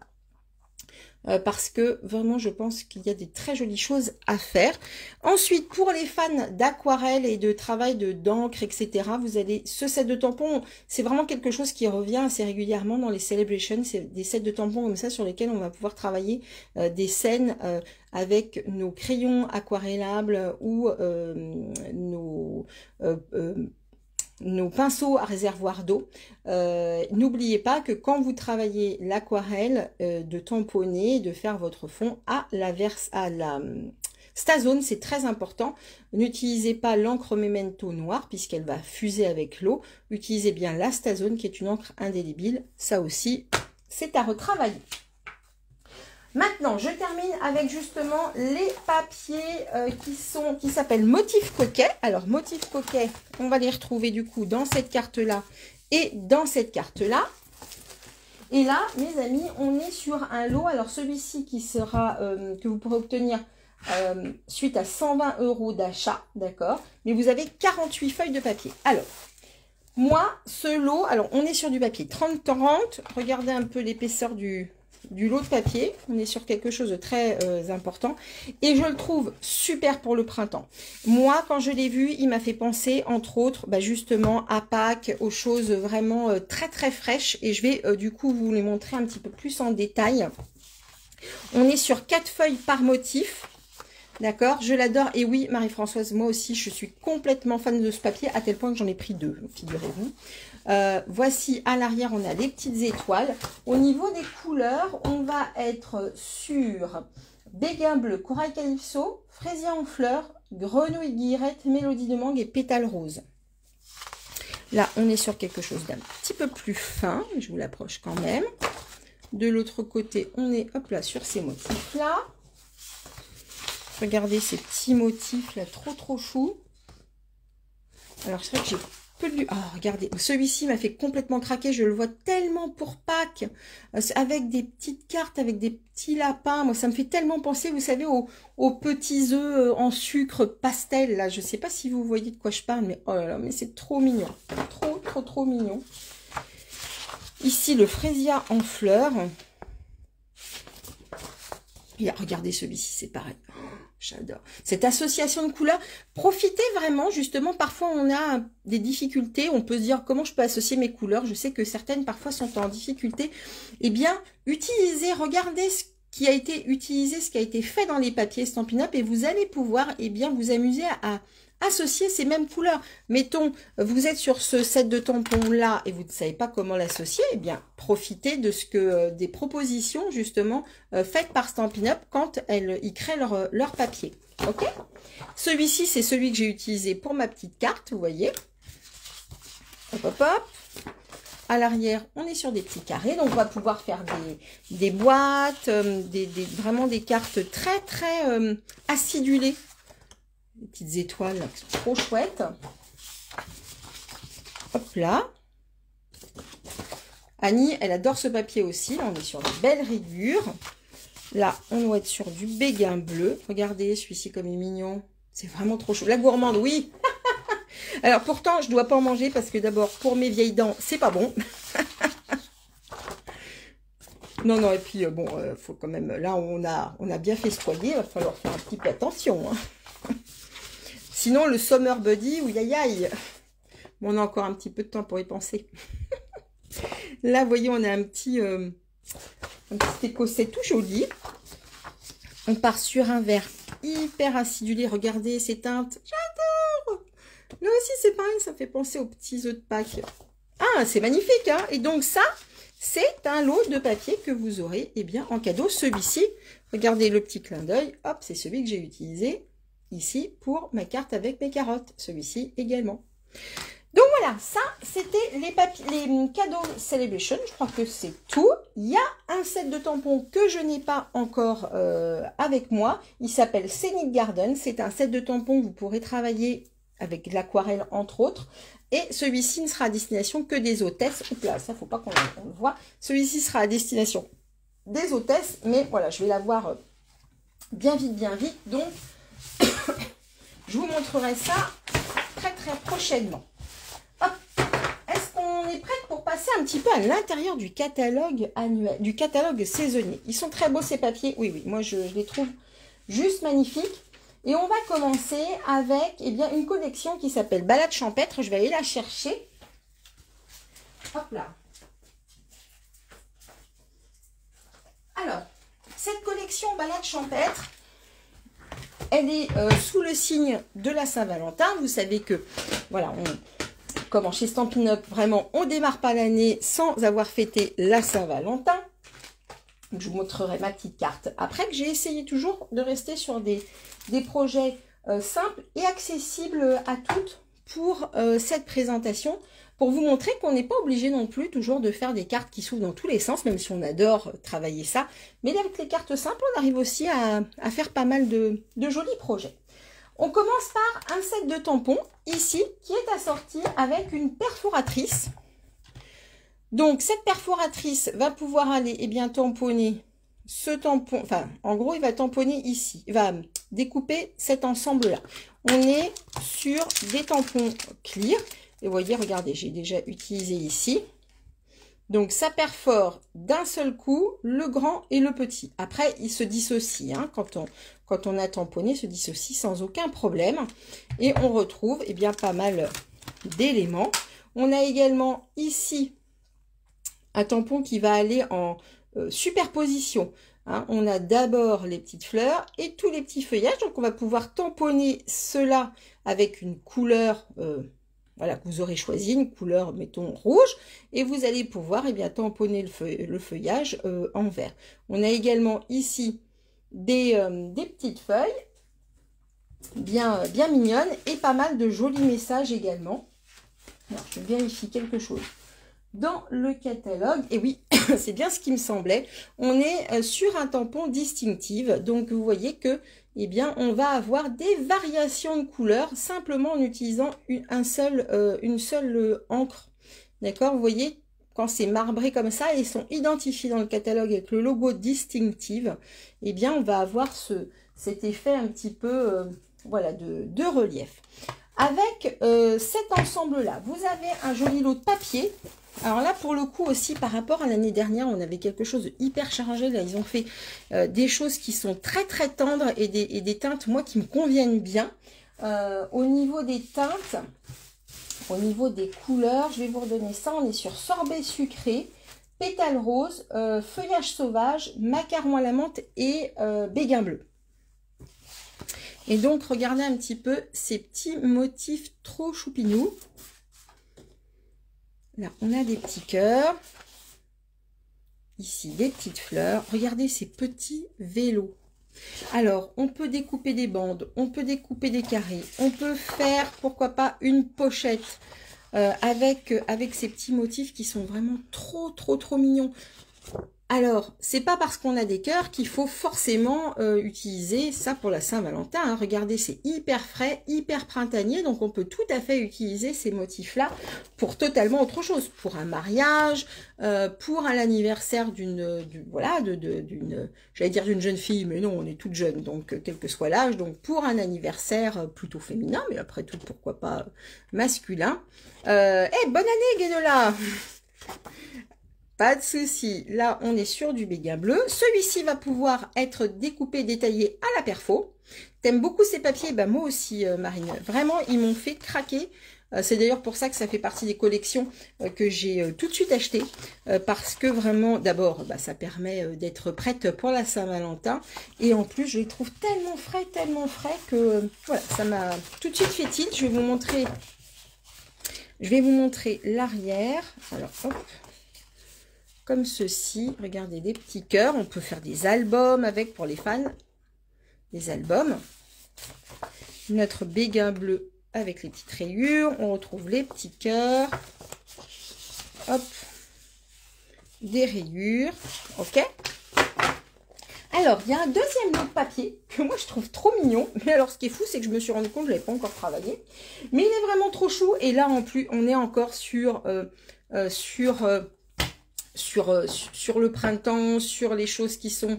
Parce que vraiment je pense qu'il y a des très jolies choses à faire. Ensuite, pour les fans d'aquarelle et de travail d'encre, etc., vous avez ce set de tampons. C'est vraiment quelque chose qui revient assez régulièrement dans les celebrations. C'est des sets de tampons comme ça sur lesquels on va pouvoir travailler des scènes avec nos crayons aquarellables ou nos pinceaux à réservoir d'eau. N'oubliez pas que quand vous travaillez l'aquarelle, de tamponner, de faire votre fond à la Stazone, c'est très important. N'utilisez pas l'encre Memento noire puisqu'elle va fuser avec l'eau. Utilisez bien la Stazone qui est une encre indélébile. Ça aussi, c'est à retravailler. Maintenant, je termine avec justement les papiers qui s'appellent Motif Coquet. Alors, Motif Coquet, on va les retrouver du coup dans cette carte-là et dans cette carte-là. Et là, mes amis, on est sur un lot. Alors, celui-ci qui sera, que vous pourrez obtenir suite à 120 € d'achat, d'accord? Mais vous avez 48 feuilles de papier. Alors, moi, ce lot, alors on est sur du papier 30-30. Regardez un peu l'épaisseur du lot de papier. On est sur quelque chose de très important. Et je le trouve super pour le printemps. Moi, quand je l'ai vu, il m'a fait penser, entre autres, bah, justement à Pâques, aux choses vraiment très très fraîches. Et je vais du coup vous les montrer un petit peu plus en détail. On est sur 4 feuilles par motif. D'accord, je l'adore. Et oui, Marie-Françoise, moi aussi, je suis complètement fan de ce papier, à tel point que j'en ai pris 2, figurez-vous. Voici, à l'arrière, on a les petites étoiles. Au niveau des couleurs, on va être sur béguin bleu, corail calypso, fraisier en fleurs, grenouille guillerette, mélodie de mangue et pétale rose. Là, on est sur quelque chose d'un petit peu plus fin. Je vous l'approche quand même. De l'autre côté, on est, hop là, sur ces motifs-là. Regardez ces petits motifs là, trop chou. Alors c'est vrai que j'ai peu de... Ah, regardez, celui-ci m'a fait complètement craquer. Je le vois tellement pour Pâques, avec des petites cartes, avec des petits lapins. Moi, ça me fait tellement penser, vous savez, aux petits œufs en sucre pastel. Là, je sais pas si vous voyez de quoi je parle, mais oh là là, mais c'est trop mignon. Trop mignon. Ici, le fraisia en fleurs. Et regardez celui-ci, c'est pareil. J'adore. Cette association de couleurs, profitez vraiment, justement, parfois on a des difficultés, on peut se dire comment je peux associer mes couleurs, je sais que certaines parfois sont en difficulté. Eh bien, utilisez, regardez ce qui a été utilisé, ce qui a été fait dans les papiers Stampin' Up et vous allez pouvoir, eh bien, vous amuser à associer ces mêmes couleurs. Mettons, vous êtes sur ce set de tampons là et vous ne savez pas comment l'associer, eh bien, profitez de ce que des propositions justement faites par Stampin' Up quand ils créent leur papier. Ok? Celui-ci, c'est celui que j'ai utilisé pour ma petite carte, vous voyez. Hop, hop, hop. À l'arrière, on est sur des petits carrés, donc on va pouvoir faire des boîtes, vraiment des cartes très acidulées. Des petites étoiles là, qui sont trop chouettes. Hop là. Annie, elle adore ce papier aussi. Là, on est sur de belles rayures. Là, on doit être sur du béguin bleu. Regardez, celui-ci comme il est mignon. C'est vraiment trop chaud. La gourmande, oui. Alors, pourtant, je ne dois pas en manger parce que d'abord, pour mes vieilles dents, c'est pas bon. Non, et puis, bon, faut quand même... Là, on a bien festoyé. Il va falloir faire un petit peu attention, hein. Sinon, le Summer Buddy, oui, aïe. Bon, on a encore un petit peu de temps pour y penser. Là, vous voyez, on a un petit écossais tout joli. On part sur un vert hyper acidulé. Regardez ces teintes. J'adore. Là aussi, c'est pareil. Ça fait penser aux petits œufs de Pâques. Ah, c'est magnifique, hein. Et donc ça, c'est un lot de papier que vous aurez en cadeau. Celui-ci, regardez le petit clin d'œil. Hop, c'est celui que j'ai utilisé ici pour ma carte avec mes carottes. Celui-ci également. Donc voilà, ça, c'était les cadeaux Celebration. Je crois que c'est tout. Il y a un set de tampons que je n'ai pas encore avec moi. Il s'appelle Scenic Garden. C'est un set de tampons que vous pourrez travailler avec l'aquarelle, entre autres. Et celui-ci ne sera à destination que des hôtesses. Oups là, ça, faut pas qu'on le voit. Celui-ci sera à destination des hôtesses. Mais voilà, je vais l'avoir bien vite, bien vite. Donc, je vous montrerai ça très, très prochainement. On est prête pour passer un petit peu à l'intérieur du catalogue annuel, du catalogue saisonnier. Ils sont très beaux ces papiers. Oui, oui, moi je les trouve juste magnifiques. Et on va commencer avec une collection qui s'appelle Balade champêtre. Je vais aller la chercher. Hop là. Alors, cette collection Balade champêtre, elle est sous le signe de la Saint-Valentin. Vous savez que, voilà, comme chez Stampin' Up, vraiment, on ne démarre pas l'année sans avoir fêté la Saint-Valentin. Je vous montrerai ma petite carte après, que j'ai essayé toujours de rester sur des projets simples et accessibles à toutes pour cette présentation, pour vous montrer qu'on n'est pas obligé non plus toujours de faire des cartes qui s'ouvrent dans tous les sens, même si on adore travailler ça. Mais avec les cartes simples, on arrive aussi à faire pas mal de jolis projets. On commence par un set de tampons, ici, qui est assorti avec une perforatrice. Donc, cette perforatrice va pouvoir aller, tamponner ce tampon. Enfin, en gros, il va tamponner ici. Il va découper cet ensemble-là. On est sur des tampons clear. Et vous voyez, regardez, j'ai déjà utilisé ici. Donc, ça perfore d'un seul coup le grand et le petit. Après, il se dissocie, hein, quand on a tamponné, il se dissocie sans aucun problème. Et on retrouve pas mal d'éléments. On a également ici un tampon qui va aller en superposition. Hein. On a d'abord les petites fleurs et tous les petits feuillages. Donc, on va pouvoir tamponner cela avec une couleur voilà, que vous aurez choisi, une couleur, mettons, rouge, et vous allez pouvoir tamponner le feuillage en vert. On a également ici des petites feuilles bien mignonnes et pas mal de jolis messages également. Alors, je vérifie quelque chose dans le catalogue. Et oui, c'est bien ce qui me semblait. On est sur un tampon distinctive, donc vous voyez que on va avoir des variations de couleurs simplement en utilisant une seule encre. D'accord? Vous voyez, quand c'est marbré comme ça, ils sont identifiés dans le catalogue avec le logo distinctive. On va avoir cet effet un petit peu voilà, de relief. Avec cet ensemble-là, vous avez un joli lot de papier. Alors là, pour le coup aussi, par rapport à l'année dernière, on avait quelque chose de hyper chargé. Là, ils ont fait des choses qui sont très très tendres et des teintes, moi, qui me conviennent bien. Au niveau des teintes, au niveau des couleurs, je vais vous redonner ça. On est sur sorbet sucré, pétale rose, feuillage sauvage, macaron à la menthe et béguin bleu. Et donc, regardez un petit peu ces petits motifs trop choupinous. Là, on a des petits cœurs. Ici, des petites fleurs. Regardez ces petits vélos. Alors, on peut découper des bandes, on peut découper des carrés, on peut faire, pourquoi pas, une pochette avec ces petits motifs qui sont vraiment trop mignons. Alors, c'est pas parce qu'on a des cœurs qu'il faut forcément utiliser ça pour la Saint-Valentin. Hein. Regardez, c'est hyper frais, hyper printanier. Donc, on peut tout à fait utiliser ces motifs-là pour totalement autre chose. Pour un mariage, pour un anniversaire j'allais dire d'une jeune fille, mais non, on est toute jeune, donc quel que soit l'âge. Donc, pour un anniversaire plutôt féminin, mais après tout, pourquoi pas masculin. Bonne année, Guénola! Pas de souci. Là, on est sur du béguin bleu. Celui-ci va pouvoir être découpé, détaillé à la perfo. T'aimes beaucoup ces papiers? Bah, moi aussi, Marine. Vraiment, ils m'ont fait craquer. C'est d'ailleurs pour ça que ça fait partie des collections que j'ai tout de suite acheté. Parce que vraiment, d'abord, bah, ça permet d'être prête pour la Saint-Valentin. Et en plus, je les trouve tellement frais que voilà, ça m'a tout de suite fait tilt. Je vais vous montrer l'arrière. Alors, hop. Comme ceci. Regardez, des petits cœurs. On peut faire des albums avec pour les fans. Des albums. Notre béguin bleu avec les petites rayures. On retrouve les petits cœurs. Hop. Des rayures. Ok. Alors, il y a un deuxième lot de papier que moi je trouve trop mignon. Mais alors, ce qui est fou, c'est que je me suis rendu compte que je ne l'avais pas encore travaillé. Mais il est vraiment trop chou. Et là, en plus, on est encore sur le printemps, sur les choses qui sont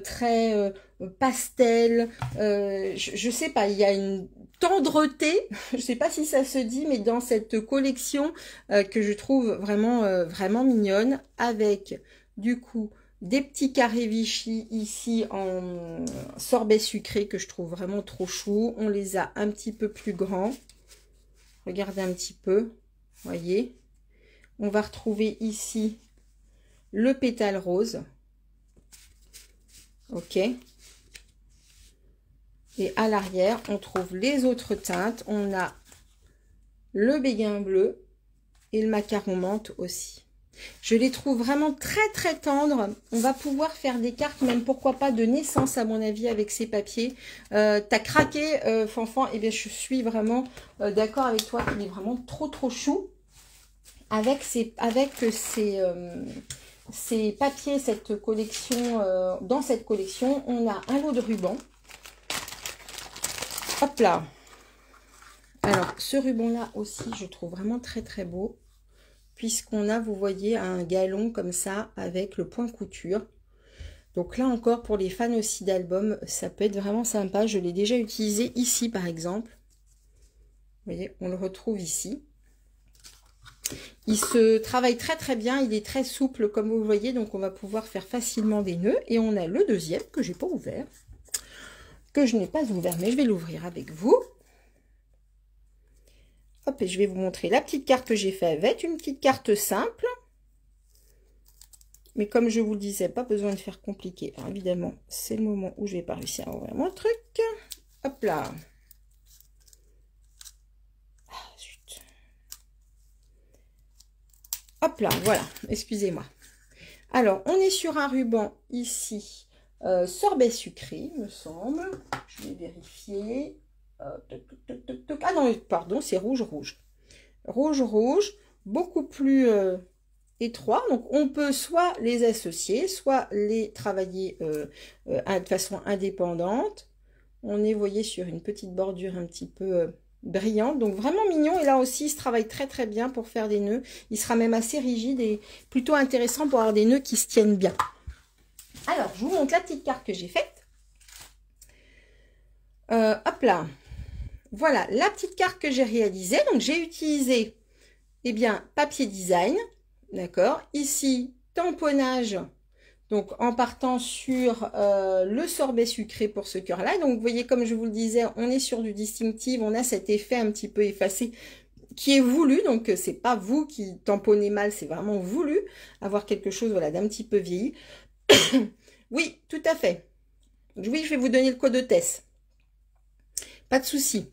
très pastel. Je sais pas, il y a une tendreté, je sais pas si ça se dit, mais dans cette collection que je trouve vraiment mignonne, avec du coup des petits carrés Vichy ici en sorbet sucré que je trouve vraiment trop chou. On les a un petit peu plus grands. Regardez un petit peu, voyez. On va retrouver ici le pétale rose. Ok. Et à l'arrière, on trouve les autres teintes. On a le béguin bleu et le macaron menthe aussi. Je les trouve vraiment très tendres. On va pouvoir faire des cartes, même pourquoi pas de naissance à mon avis avec ces papiers. T'as craqué, Fanfan? Eh bien, je suis vraiment d'accord avec toi qu'il est vraiment trop chou. Avec ces papiers, cette collection, dans cette collection, on a un lot de rubans. Hop là. Alors, ce ruban-là aussi, je trouve vraiment très beau. Puisqu'on a, vous voyez, un galon comme ça avec le point couture. Donc là encore, pour les fans aussi d'albums, ça peut être vraiment sympa. Je l'ai déjà utilisé ici, par exemple. Vous voyez, on le retrouve ici. Il se travaille très bien. Il est très souple, comme vous le voyez. Donc, on va pouvoir faire facilement des nœuds. Et on a le deuxième que j'ai pas ouvert. Que je n'ai pas ouvert, mais je vais l'ouvrir avec vous. Hop, et je vais vous montrer la petite carte que j'ai fait avec. Une petite carte simple. Mais comme je vous le disais, pas besoin de faire compliqué. Alors, évidemment, c'est le moment où je vais pas réussir à ouvrir mon truc. Hop là. Ah, zut. Hop là, voilà. Excusez-moi. Alors, on est sur un ruban ici. Sorbet sucré, me semble. Je vais vérifier. Ah non, pardon, c'est rouge. Rouge, beaucoup plus étroit. Donc, on peut soit les associer, soit les travailler de façon indépendante. On est, vous voyez, sur une petite bordure un petit peu brillante. Donc, vraiment mignon. Et là aussi, il se travaille très bien pour faire des nœuds. Il sera même assez rigide et plutôt intéressant pour avoir des nœuds qui se tiennent bien. Alors, je vous montre la petite carte que j'ai faite. Hop là. Voilà la petite carte que j'ai réalisée. Donc, j'ai utilisé, eh bien, papier design. D'accord. Ici, tamponnage. Donc, en partant sur le sorbet sucré pour ce cœur-là. Donc, vous voyez, comme je vous le disais, on est sur du distinctive. On a cet effet un petit peu effacé qui est voulu. Donc, c'est pas vous qui tamponnez mal. C'est vraiment voulu avoir quelque chose, voilà, d'un petit peu vieilli. Oui, tout à fait. Oui, je vais vous donner le code hôtesse. Pas de souci.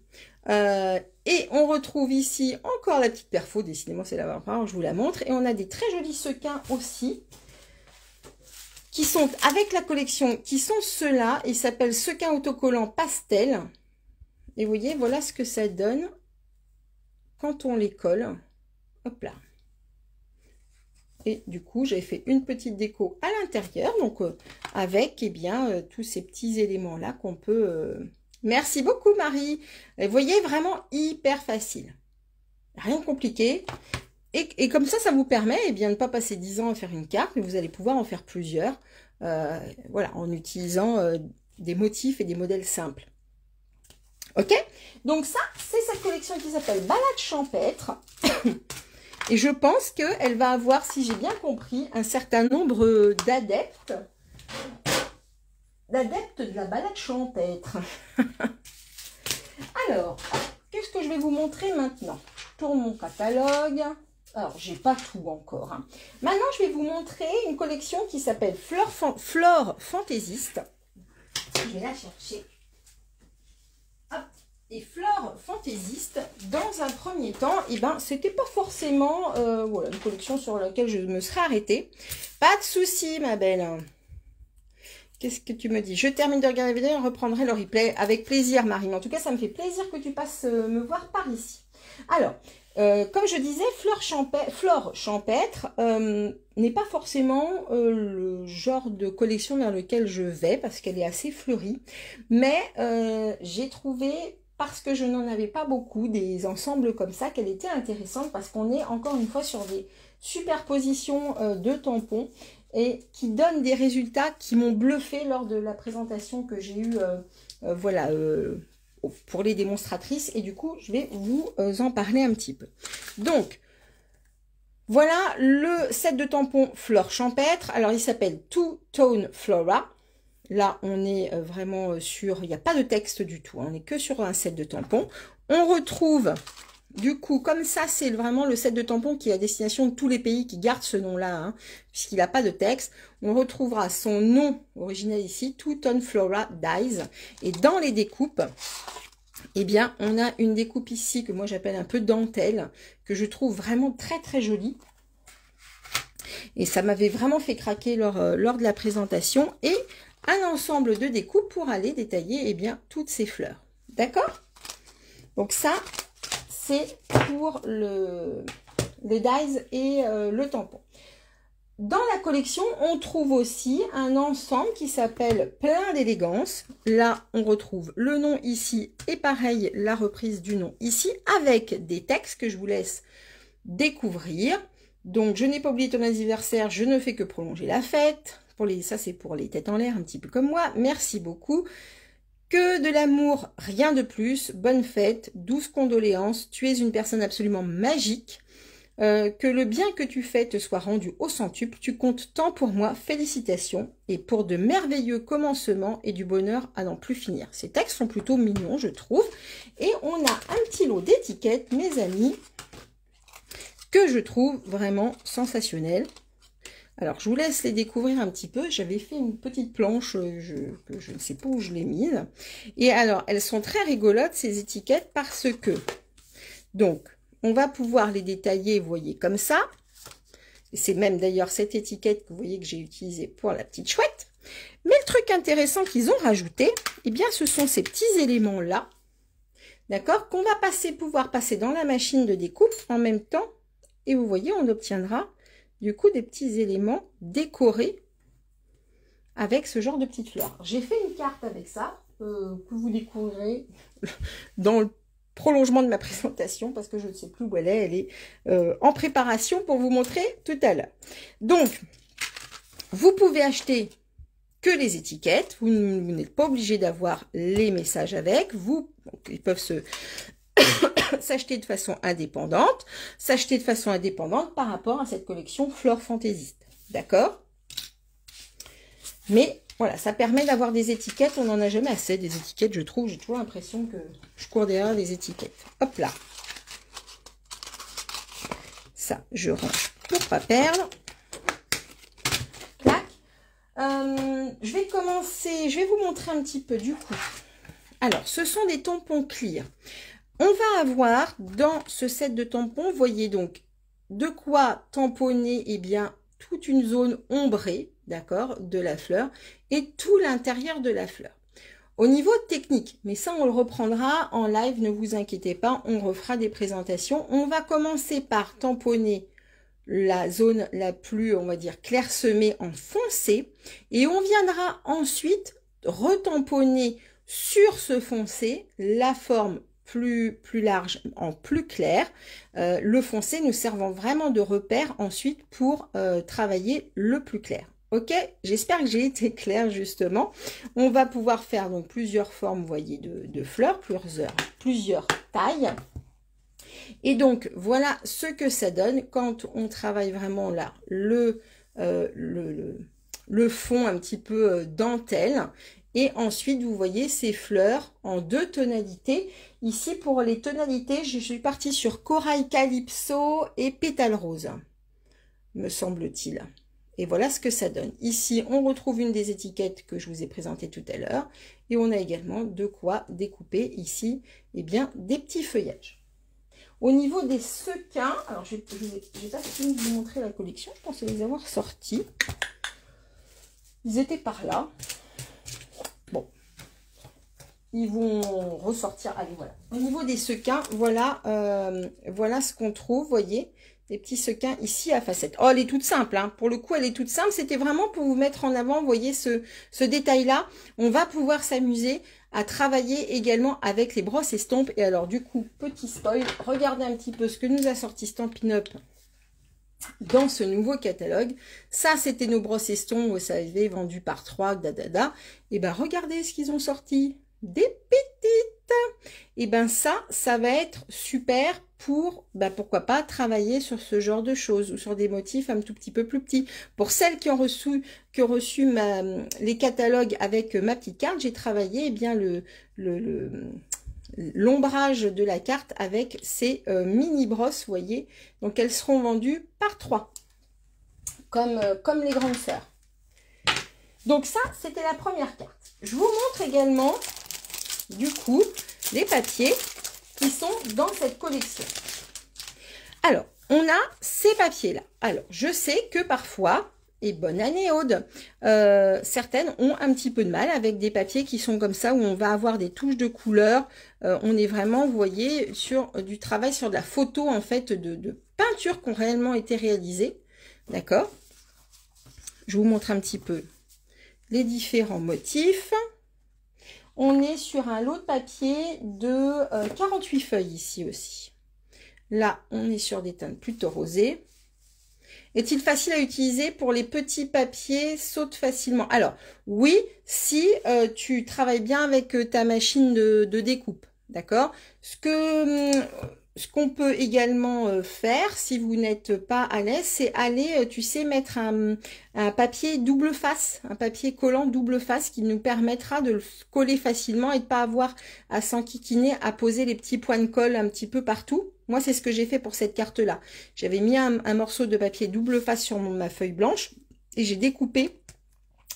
Et on retrouve ici encore la petite perfo. Décidément, c'est la part, je vous la montre. Et on a des très jolis sequins aussi, qui sont avec la collection, qui sont ceux-là. Ils s'appellent sequins autocollants pastel. Et vous voyez, voilà ce que ça donne quand on les colle. Hop là. Et du coup, j'ai fait une petite déco à l'intérieur, donc avec, eh bien, tous ces petits éléments-là qu'on peut... Merci beaucoup, Marie. Vous voyez, vraiment hyper facile. Rien de compliqué. Et comme ça vous permet, eh bien, de ne pas passer 10 ans à faire une carte, mais vous allez pouvoir en faire plusieurs, voilà, en utilisant des motifs et des modèles simples. Ok? Donc ça, c'est cette collection qui s'appelle Balade champêtre. Et je pense qu'elle va avoir, si j'ai bien compris, un certain nombre d'adeptes. D'adeptes de la balade champêtre. Alors, qu'est-ce que je vais vous montrer maintenant? pour mon catalogue. Alors, j'ai pas tout encore. Hein. Maintenant, je vais vous montrer une collection qui s'appelle Flore Fantaisiste. Je vais la chercher. Hop. Et Flore Fantaisiste, dans un premier temps, eh ben, c'était pas forcément voilà, une collection sur laquelle je me serais arrêtée. Pas de souci, ma belle. Qu'est-ce que tu me dis? Je termine de regarder la vidéo et reprendrai le replay avec plaisir, Marine. En tout cas, ça me fait plaisir que tu passes me voir par ici. Alors, comme je disais, Flore Champêtre n'est pas forcément le genre de collection vers lequel je vais parce qu'elle est assez fleurie. Mais j'ai trouvé, parce que je n'en avais pas beaucoup, des ensembles comme ça, qu'elle était intéressante parce qu'on est encore une fois sur des superpositions de tampons et qui donnent des résultats qui m'ont bluffé lors de la présentation que j'ai eue voilà, pour les démonstratrices. Et du coup, je vais vous en parler un petit peu. Donc, voilà le set de tampons Flore Champêtre. Alors, il s'appelle Two Tone Flora. Là, on est vraiment sur... Il n'y a pas de texte du tout. Hein, on n'est que sur un set de tampons. On retrouve... Du coup, comme ça, c'est vraiment le set de tampons qui est à destination de tous les pays qui gardent ce nom-là, hein, puisqu'il n'a pas de texte. On retrouvera son nom original ici, Two Tone Flora Dies. Et dans les découpes, eh bien, on a une découpe ici que moi j'appelle un peu dentelle, que je trouve vraiment très très jolie. Et ça m'avait vraiment fait craquer lors de la présentation. Et un ensemble de découpes pour aller détailler eh bien, toutes ces fleurs. D'accord? Donc ça... c'est pour le dies et le tampon. Dans la collection, on trouve aussi un ensemble qui s'appelle Plein d'élégance. Là, on retrouve le nom ici et pareil, la reprise du nom ici avec des textes que je vous laisse découvrir. Donc, je n'ai pas oublié ton anniversaire, je ne fais que prolonger la fête. Ça, c'est pour les têtes en l'air, un petit peu comme moi. Merci beaucoup. Que de l'amour, rien de plus. Bonne fête, douces condoléances. Tu es une personne absolument magique. Que le bien que tu fais te soit rendu au centuple. Tu comptes tant pour moi. Félicitations. Et pour de merveilleux commencements et du bonheur à n'en plus finir. Ces textes sont plutôt mignons, je trouve. Et on a un petit lot d'étiquettes, mes amis, que je trouve vraiment sensationnel. Alors, je vous laisse les découvrir un petit peu. J'avais fait une petite planche, que je ne sais pas où je l'ai mise. Et alors, elles sont très rigolotes, ces étiquettes, parce que, donc, on va pouvoir les détailler, vous voyez, comme ça. C'est même d'ailleurs cette étiquette que vous voyez que j'ai utilisée pour la petite chouette. Mais le truc intéressant qu'ils ont rajouté, eh bien, ce sont ces petits éléments-là, d'accord, qu'on va pouvoir passer dans la machine de découpe en même temps. Et vous voyez, on obtiendra... du coup, des petits éléments décorés avec ce genre de petites fleurs. J'ai fait une carte avec ça, que vous découvrirez dans le prolongement de ma présentation, parce que je ne sais plus où elle est. Elle est en préparation pour vous montrer tout à l'heure. Donc, vous pouvez acheter que les étiquettes. Vous n'êtes pas obligé d'avoir les messages avec. Ils peuvent s'acheter de façon indépendante, par rapport à cette collection Flore Fantaisiste. D'accord? Mais voilà, ça permet d'avoir des étiquettes. On n'en a jamais assez des étiquettes, je trouve. J'ai toujours l'impression que je cours derrière les étiquettes. Hop là. Ça, je range pour pas perdre. Clac. Je vais vous montrer un petit peu du coup. Alors, ce sont des tampons clear. On va avoir dans ce set de tampons, vous voyez donc de quoi tamponner eh bien, toute une zone ombrée, d'accord, de la fleur et tout l'intérieur de la fleur. Au niveau technique, mais ça on le reprendra en live, ne vous inquiétez pas, on refera des présentations. On va commencer par tamponner la zone la plus, on va dire, clairsemée en foncé et on viendra ensuite retamponner sur ce foncé la forme plus large en plus clair, le foncé nous servant vraiment de repère ensuite pour travailler le plus clair. Ok, j'espère que j'ai été claire justement. On va pouvoir faire donc plusieurs formes, vous voyez, de fleurs, plusieurs tailles. Et donc voilà ce que ça donne quand on travaille vraiment là le fond un petit peu dentelle. Et ensuite, vous voyez ces fleurs en 2 tonalités. Ici, pour les tonalités, je suis partie sur Corail Calypso et Pétale Rose, me semble-t-il. Et voilà ce que ça donne. Ici, on retrouve une des étiquettes que je vous ai présentées tout à l'heure. Et on a également de quoi découper ici, eh bien, des petits feuillages. Au niveau des sequins, alors je n'ai pas fini de vous montrer la collection, je pensais les avoir sortis. Ils étaient par là. Bon, ils vont ressortir. Allez, voilà. Au niveau des sequins, voilà, voilà ce qu'on trouve, voyez, des petits sequins ici à facettes. Oh, elle est toute simple, hein. Pour le coup, elle est toute simple. C'était vraiment pour vous mettre en avant, vous voyez, ce détail-là. On va pouvoir s'amuser à travailler également avec les brosses estampes. Et alors, du coup, petit spoil, regardez un petit peu ce que nous a sorti Stampin' Up dans ce nouveau catalogue. Ça, c'était nos brosses estampes, vous savez, vendues par 3, dadada. Et ben, regardez ce qu'ils ont sorti. Des petites. Et ben ça va être super pour, pourquoi pas, travailler sur ce genre de choses ou sur des motifs un tout petit peu plus petits. Pour celles qui ont reçu les catalogues avec ma petite carte, j'ai travaillé bien l'ombrage de la carte avec ces mini brosses, vous voyez. Donc elles seront vendues par 3, comme les grandes sœurs. Donc ça, c'était la première carte. Je vous montre également, du coup, les papiers qui sont dans cette collection. Alors, on a ces papiers-là. Alors, je sais que parfois, et bonne année Aude, certaines ont un petit peu de mal avec des papiers qui sont comme ça, où on va avoir des touches de couleur. On est vraiment, vous voyez, sur du travail, sur de la photo, en fait, de peinture qui ont réellement été réalisées. D'accord? Je vous montre un petit peu les différents motifs. On est sur un lot de papier de 48 feuilles ici aussi. Là, on est sur des teintes plutôt rosées. Est-il facile à utiliser pour les petits papiers? Sautent facilement. Alors, oui, si tu travailles bien avec ta machine de découpe. D'accord? Ce qu'on peut également faire, si vous n'êtes pas à l'aise, c'est aller, tu sais, mettre un papier double face, un papier collant double face qui nous permettra de le coller facilement et de pas avoir à s'enquiquiner, à poser les petits points de colle un petit peu partout. Moi, c'est ce que j'ai fait pour cette carte-là. J'avais mis un morceau de papier double face sur ma feuille blanche et j'ai découpé.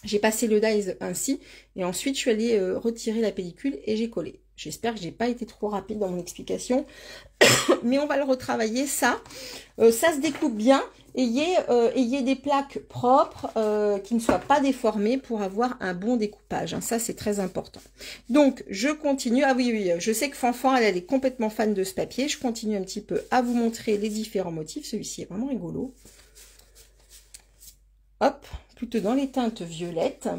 J'ai passé le die ainsi et ensuite je suis allée retirer la pellicule et j'ai collé. J'espère que j'ai pas été trop rapide dans mon explication, mais on va le retravailler ça. Ça se découpe bien. Ayez des plaques propres qui ne soient pas déformées pour avoir un bon découpage. Hein. Ça, c'est très important. Donc, je continue. Ah oui, je sais que Fanfan, elle est complètement fan de ce papier. Je continue un petit peu à vous montrer les différents motifs. Celui-ci est vraiment rigolo. Hop, plutôt dans les teintes violettes.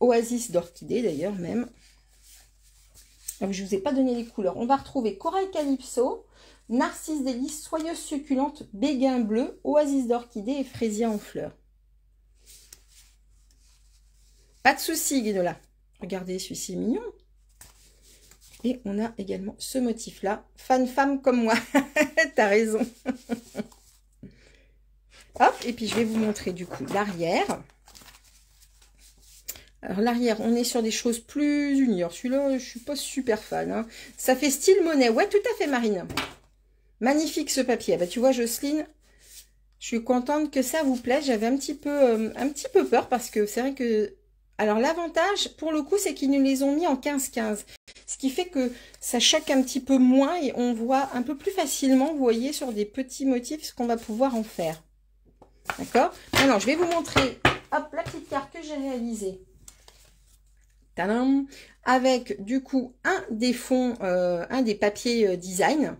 Oasis d'orchidée d'ailleurs même. Je ne vous ai pas donné les couleurs. On va retrouver Corail Calypso, Narcisse délice, Soyeuse succulente, Béguin bleu, Oasis d'orchidée et Fraisia en fleurs. Pas de souci, Guénola. Regardez, celui-ci est mignon. Et on a également ce motif-là. Fan femme comme moi. T'as raison. Hop, et puis je vais vous montrer du coup l'arrière. Alors l'arrière, on est sur des choses plus juniors. Celui-là, je suis pas super fan. Hein. Ça fait style Monet. Ouais, tout à fait, Marine. Magnifique ce papier. Bah, tu vois, Jocelyne, je suis contente que ça vous plaise. J'avais un petit peu peur parce que c'est vrai que... Alors l'avantage, pour le coup, c'est qu'ils nous les ont mis en 15-15. Ce qui fait que ça choque un petit peu moins et on voit un peu plus facilement, vous voyez, sur des petits motifs, ce qu'on va pouvoir en faire. D'accord? Maintenant, je vais vous montrer, hop, la petite carte que j'ai réalisée. Tadam, avec du coup un des fonds, un des papiers design.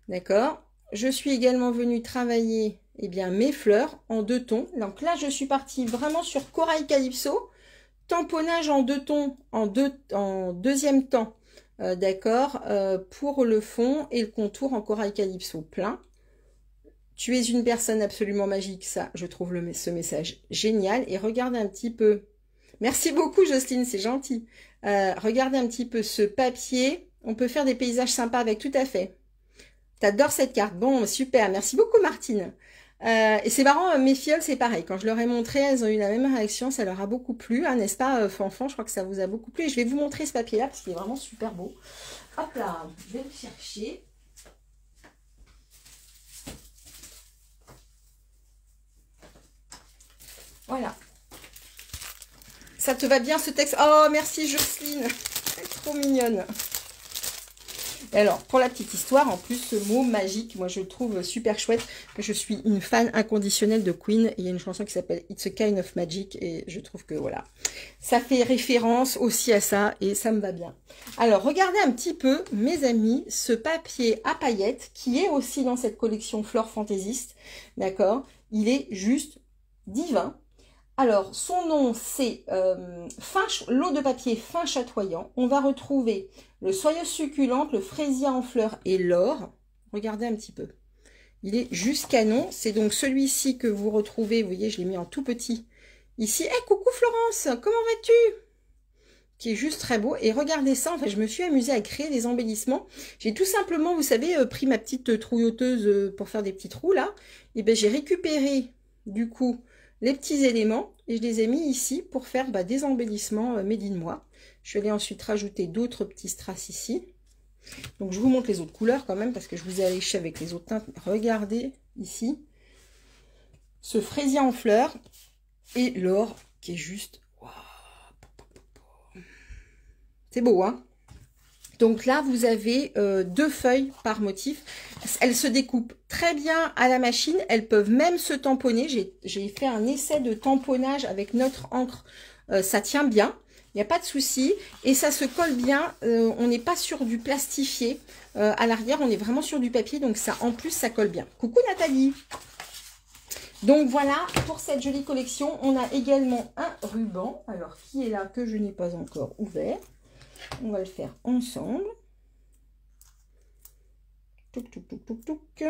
D'accord. Je suis également venue travailler mes fleurs en 2 tons. Donc là, je suis partie vraiment sur Corail Calypso. Tamponnage en 2 tons, en deuxième temps. D'accord. Pour le fond et le contour en Corail Calypso plein. Tu es une personne absolument magique. Ça, je trouve ce message génial. Et regardez un petit peu. Merci beaucoup, Jocelyne, c'est gentil. Regardez un petit peu ce papier. On peut faire des paysages sympas avec, tout à fait. T'adores cette carte. Bon, super. Merci beaucoup, Martine. Et c'est marrant, mes filles, c'est pareil. Quand je leur ai montré, elles ont eu la même réaction. Ça leur a beaucoup plu, hein, n'est-ce pas, Fanfan? Je crois que ça vous a beaucoup plu. Et je vais vous montrer ce papier-là parce qu'il est vraiment super beau. Hop là, je vais le chercher. Voilà. Ça te va bien ce texte? Oh, merci Jocelyne. Elle est trop mignonne. Et alors, pour la petite histoire, en plus, ce mot magique, moi je le trouve super chouette. Je suis une fan inconditionnelle de Queen. Il y a une chanson qui s'appelle It's a Kind of Magic. Et je trouve que voilà, ça fait référence aussi à ça et ça me va bien. Alors, regardez un petit peu, mes amis, ce papier à paillettes qui est aussi dans cette collection Flore Fantaisiste. D'accord? Il est juste divin. Alors, son nom, c'est l'eau de papier fin chatoyant. On va retrouver le soyeuse succulente, le fraisier en fleurs et l'or. Regardez un petit peu. Il est juste canon. C'est donc celui-ci que vous retrouvez. Vous voyez, je l'ai mis en tout petit. Ici, hey, coucou Florence, comment vas-tu? Qui est juste très beau. Et regardez ça, en fait, je me suis amusée à créer des embellissements. J'ai tout simplement, vous savez, pris ma petite trouilloteuse pour faire des petits trous, là. Et bien, j'ai récupéré, du coup, les petits éléments et je les ai mis ici pour faire des embellissements made in moi. Je vais ensuite rajouter d'autres petits strass ici. Donc je vous montre les autres couleurs quand même parce que je vous ai alléché avec les autres teintes. Regardez ici ce fraisier en fleurs et l'or qui est juste... C'est beau, hein? Donc là, vous avez 2 feuilles par motif. Elles se découpent très bien à la machine. Elles peuvent même se tamponner. J'ai fait un essai de tamponnage avec notre encre. Ça tient bien. Il n'y a pas de souci. Et ça se colle bien. On n'est pas sur du plastifié. À l'arrière, on est vraiment sur du papier. Donc ça, en plus, ça colle bien. Coucou Nathalie. Donc voilà, pour cette jolie collection, on a également un ruban. Alors, qui est là que je n'ai pas encore ouvert. On va le faire ensemble. Touc, touc, touc, touc, touc.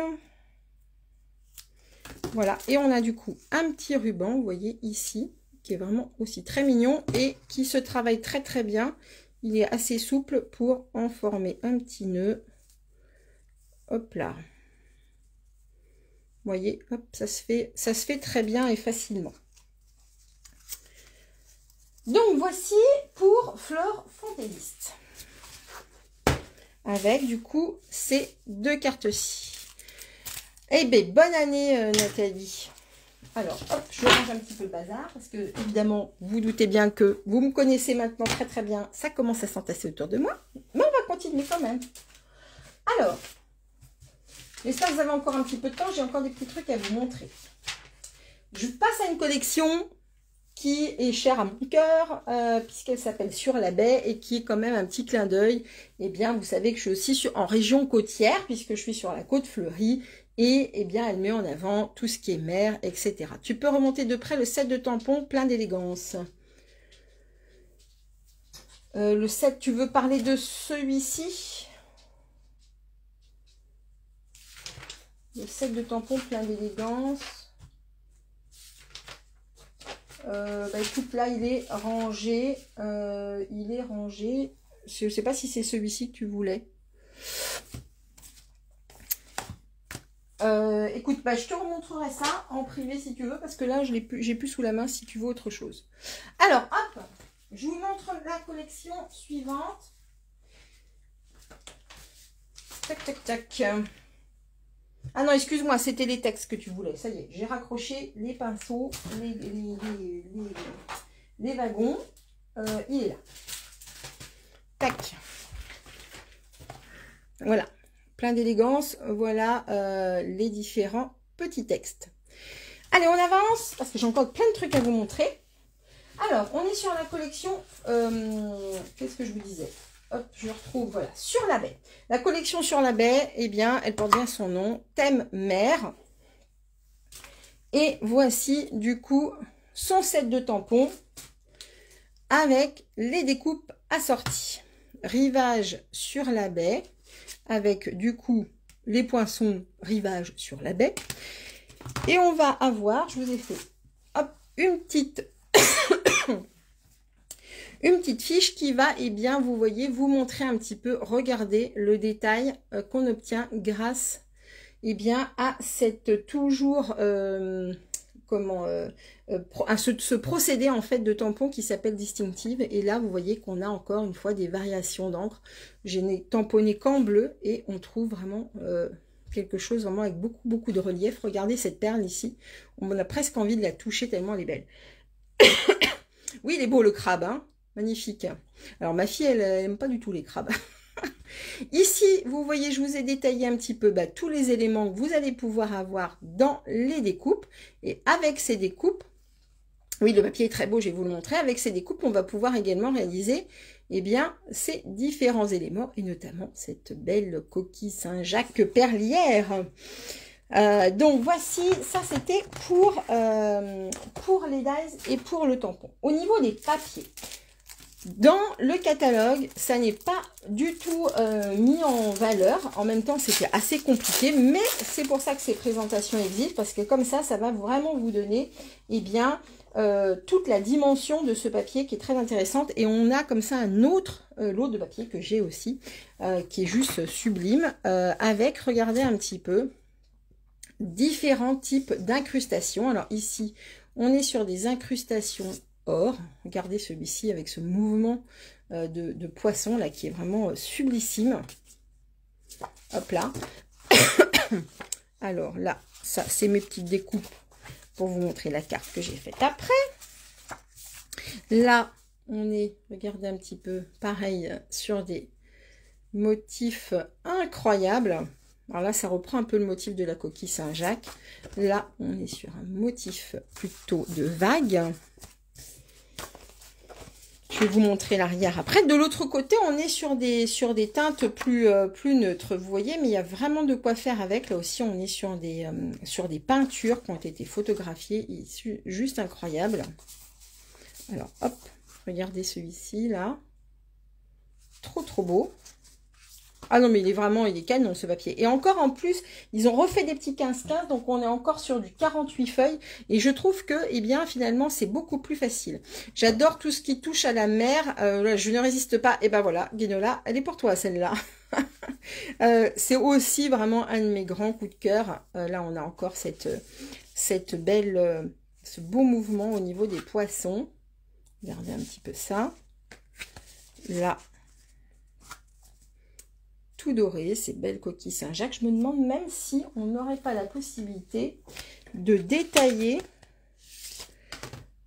Voilà. Et on a du coup un petit ruban, vous voyez ici, qui est vraiment aussi très mignon et qui se travaille très très bien. Il est assez souple pour en former un petit nœud. Hop là. Vous voyez, hop, ça se fait très bien et facilement. Donc voici pour Flore Fantaisiste. Avec du coup ces 2 cartes-ci. Eh bien, bonne année Nathalie. Alors, hop, je range un petit peu le bazar parce que évidemment, vous doutez bien que vous me connaissez maintenant très très bien. Ça commence à s'entasser autour de moi. Mais on va continuer quand même. Alors, j'espère que vous avez encore un petit peu de temps. J'ai encore des petits trucs à vous montrer. Je passe à une collection qui est chère à mon cœur, puisqu'elle s'appelle Sur la baie et qui est quand même un petit clin d'œil. Eh bien, vous savez que je suis aussi en région côtière, puisque je suis sur la côte fleurie, et eh bien, elle met en avant tout ce qui est mer, etc. Tu peux remonter de près le set de tampons plein d'élégance. Le set, tu veux parler de celui-ci? Le set de tampons plein d'élégance. Écoute, là il est rangé. Je ne sais pas si c'est celui-ci que tu voulais. Écoute, je te remontrerai ça en privé si tu veux, parce que là j'ai plus sous la main si tu veux autre chose. Alors hop, je vous montre la collection suivante. Tac tac tac. Ah non, excuse-moi, c'était les textes que tu voulais. Ça y est, j'ai raccroché les pinceaux, les wagons. Il est là. Tac. Voilà. Plein d'élégance. Voilà les différents petits textes. Allez, on avance, parce que j'ai encore plein de trucs à vous montrer. Alors, on est sur la collection... Qu'est-ce que je vous disais? Hop, je retrouve, voilà, Sur la baie. La collection Sur la baie, eh bien, elle porte bien son nom, thème mer. Et voici, du coup, son set de tampons avec les découpes assorties. Rivage sur la baie, avec, du coup, les poinçons rivage sur la baie. Et on va avoir, je vous ai fait, hop, une petite fiche qui va, eh bien, vous voyez, vous montrer un petit peu, regardez le détail qu'on obtient grâce, eh bien, a cette toujours, ce procédé en fait de tampon qui s'appelle Distinctive. Et là, vous voyez qu'on a encore une fois des variations d'encre. J'ai tamponné qu'en bleu et on trouve vraiment quelque chose vraiment avec beaucoup de relief. Regardez cette perle ici. On a presque envie de la toucher tellement elle est belle. Oui, il est beau le crabe, hein, magnifique. Alors ma fille, elle aime pas du tout les crabes. Ici, vous voyez, je vous ai détaillé un petit peu tous les éléments que vous allez pouvoir avoir dans les découpes. Et avec ces découpes, oui, le papier est très beau, je vais vous le montrer. Avec ces découpes, on va pouvoir également réaliser bien, ces différents éléments, et notamment cette belle coquille Saint-Jacques perlière. Donc voici, ça c'était pour les dies et pour le tampon. Au niveau des papiers, dans le catalogue, ça n'est pas du tout mis en valeur. En même temps, c'était assez compliqué, mais c'est pour ça que ces présentations existent, parce que comme ça va vraiment vous donner toute la dimension de ce papier qui est très intéressante. Et on a comme ça un autre lot de papier que j'ai aussi, qui est juste sublime, avec, regardez un petit peu, différents types d'incrustations. Alors ici, on est sur des incrustations or. Regardez celui-ci avec ce mouvement de poisson là qui est vraiment sublissime. Hop là. Alors là, ça c'est mes petites découpes pour vous montrer la carte que j'ai faite après. Là, on est, regardez un petit peu, pareil, sur des motifs incroyables. Alors là, ça reprend un peu le motif de la coquille Saint-Jacques. Là, on est sur un motif plutôt de vague. Je vais vous montrer l'arrière après. De l'autre côté, on est sur des teintes plus neutres, vous voyez, mais il y a vraiment de quoi faire avec. Là aussi, on est sur des peintures qui ont été photographiées, juste incroyable. Alors, hop, regardez celui-ci, là. Trop beau. Ah non, mais il est canon ce papier. Et encore en plus, ils ont refait des petits 15-15, donc on est encore sur du 48 feuilles. Et je trouve que, finalement, c'est beaucoup plus facile. J'adore tout ce qui touche à la mer. Je ne résiste pas. Et ben voilà, Guénola, elle est pour toi celle-là. C'est aussi vraiment un de mes grands coups de cœur. Là, on a encore cette belle, ce beau mouvement au niveau des poissons. Regardez un petit peu ça. Là. Tout doré, ces belles coquilles Saint-Jacques. Je me demande même si on n'aurait pas la possibilité de détailler.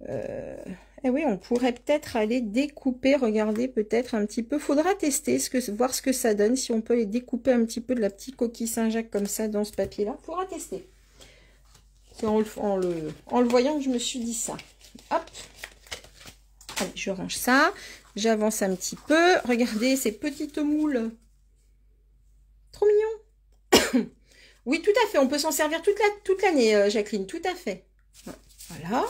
Eh oui, on pourrait peut-être aller découper, regardez peut-être un petit peu. Faudra tester, voir ce que ça donne, si on peut les découper un petit peu de la petite coquille Saint-Jacques comme ça dans ce papier-là. Faudra tester. C'est en le voyant que je me suis dit ça. Hop. Allez, je range ça. J'avance un petit peu. Regardez ces petites moules. Trop mignon. Oui, tout à fait. On peut s'en servir toute l'année, Jacqueline. Tout à fait. Voilà.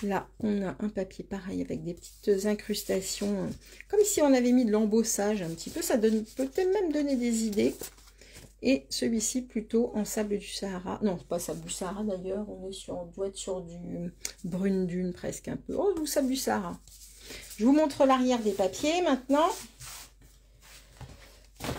Là, on a un papier pareil avec des petites incrustations. Comme si on avait mis de l'embossage un petit peu. Ça peut peut-être même donner des idées. Et celui-ci plutôt en sable du Sahara. Non, pas sable du Sahara d'ailleurs. On doit être sur du brune dune presque un peu. Oh, du sable du Sahara. Je vous montre l'arrière des papiers maintenant.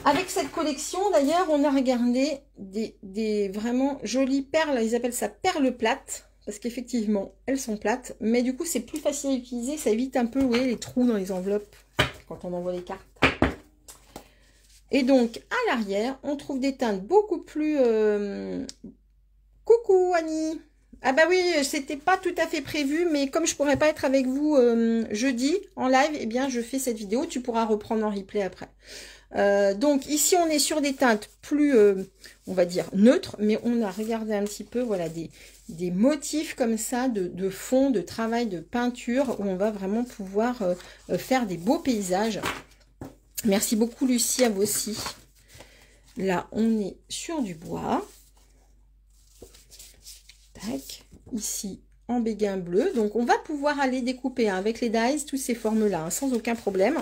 Avec cette collection, d'ailleurs, on a regardé des vraiment jolies perles. Ils appellent ça perles plates. Parce qu'effectivement, elles sont plates. Mais du coup, c'est plus facile à utiliser. Ça évite un peu, vous voyez, les trous dans les enveloppes quand on envoie les cartes. Et donc, à l'arrière, on trouve des teintes beaucoup plus... Coucou, Annie. Ah bah oui, c'était pas tout à fait prévu. Mais comme je pourrais pas être avec vous jeudi en live, eh bien, je fais cette vidéo. Tu pourras reprendre en replay après. Donc ici on est sur des teintes plus on va dire neutres, mais on a regardé un petit peu, voilà, des motifs comme ça de fond, de travail, de peinture, où on va vraiment pouvoir faire des beaux paysages. Merci beaucoup Lucie, à vous aussi. Là on est sur du bois. Tac, ici en béguin bleu, donc on va pouvoir aller découper avec les dies toutes ces formes là, sans aucun problème.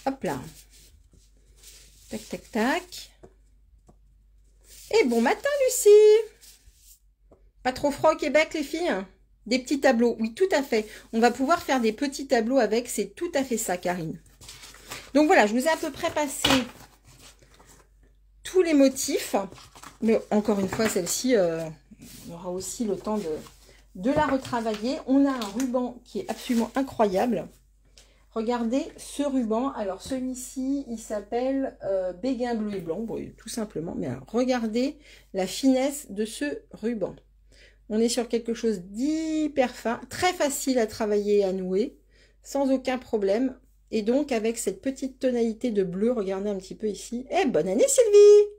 Hop là. Tac, tac, tac. Et bon matin, Lucie. Pas trop froid au Québec, les filles? Des petits tableaux. Oui, tout à fait. On va pouvoir faire des petits tableaux avec. C'est tout à fait ça, Karine. Donc voilà, je vous ai à peu près passé tous les motifs. Mais encore une fois, celle-ci, il y aura aussi le temps de la retravailler. On a un ruban qui est absolument incroyable. Regardez ce ruban. Alors, celui-ci, il s'appelle Béguin bleu et blanc, bon, tout simplement. Mais alors, regardez la finesse de ce ruban. On est sur quelque chose d'hyper fin, très facile à travailler et à nouer, sans aucun problème. Et donc, avec cette petite tonalité de bleu, regardez un petit peu ici. Eh, bonne année Sylvie!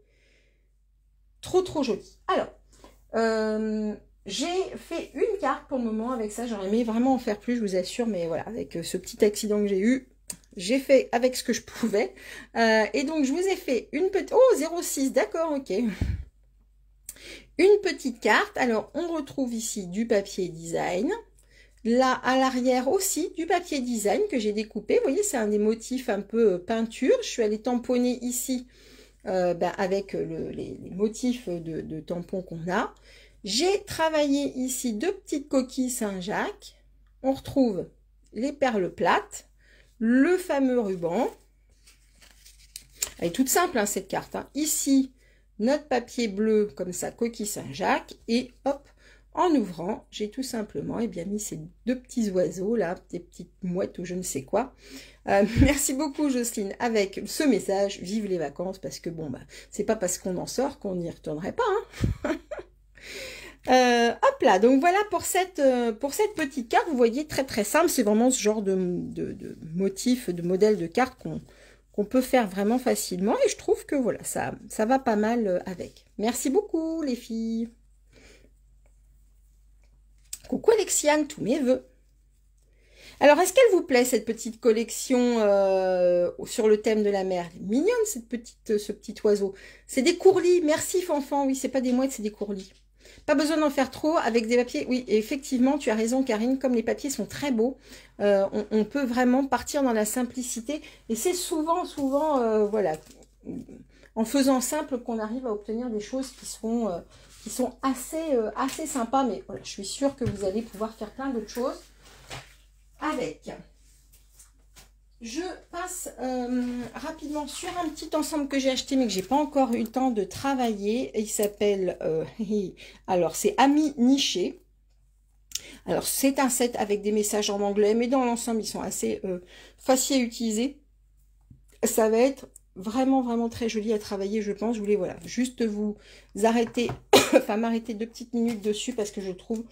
Trop, trop joli. Alors, j'ai fait une carte pour le moment avec ça. J'aurais aimé vraiment en faire plus, je vous assure. Mais voilà, avec ce petit accident que j'ai eu, j'ai fait avec ce que je pouvais. Et donc, je vous ai fait une petite... Oh, 06, d'accord, ok. Une petite carte. Alors, on retrouve ici du papier design. Là, à l'arrière aussi, du papier design que j'ai découpé. Vous voyez, c'est un des motifs un peu peinture. Je suis allée tamponner ici avec les motifs de tampons qu'on a. J'ai travaillé ici 2 petites coquilles Saint-Jacques. On retrouve les perles plates, le fameux ruban. Elle est toute simple, hein, cette carte. Hein. Ici, notre papier bleu, comme ça, coquille Saint-Jacques. Et hop, en ouvrant, j'ai tout simplement bien mis ces 2 petits oiseaux, là, des petites mouettes ou je ne sais quoi. Merci beaucoup, Jocelyne, avec ce message. Vive les vacances, parce que bon, c'est pas parce qu'on en sort qu'on n'y retournerait pas. Hein. Hop là, donc voilà pour cette petite carte. Vous voyez, très très simple. C'est vraiment ce genre de motif, de modèle de carte qu'on peut faire vraiment facilement. Et je trouve que voilà, ça va pas mal avec. Merci beaucoup, les filles. Coucou Alexiane, tous mes voeux. Alors, est-ce qu'elle vous plaît, cette petite collection sur le thème de la mer? Elle est mignonne, ce petit oiseau. C'est des courlis. Merci, Fanfan. Oui, c'est pas des mouettes, c'est des courlis. Pas besoin d'en faire trop avec des papiers. Oui, effectivement, tu as raison, Karine. Comme les papiers sont très beaux, on peut vraiment partir dans la simplicité. Et c'est souvent, voilà, en faisant simple qu'on arrive à obtenir des choses qui sont assez sympas. Mais voilà, je suis sûre que vous allez pouvoir faire plein d'autres choses avec. Je passe rapidement sur un petit ensemble que j'ai acheté mais que j'ai pas encore eu le temps de travailler. Il s'appelle, alors c'est Amis Nichés. Alors c'est un set avec des messages en anglais, mais dans l'ensemble ils sont assez faciles à utiliser. Ça va être vraiment très joli à travailler, je pense. Je voulais voilà juste vous arrêter, enfin m'arrêter 2 petites minutes dessus parce que je trouve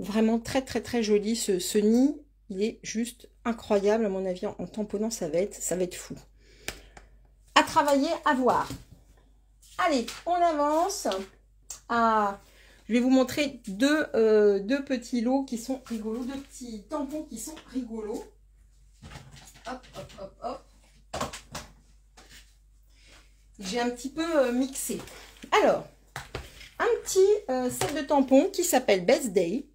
vraiment très joli ce nid. Il est juste incroyable, à mon avis, en tamponnant, ça va être fou. À travailler, à voir. Allez, on avance. Je vais vous montrer deux petits lots qui sont rigolos, 2 petits tampons qui sont rigolos. Hop. J'ai un petit peu mixé. Alors, un petit set de tampons qui s'appelle Best Day.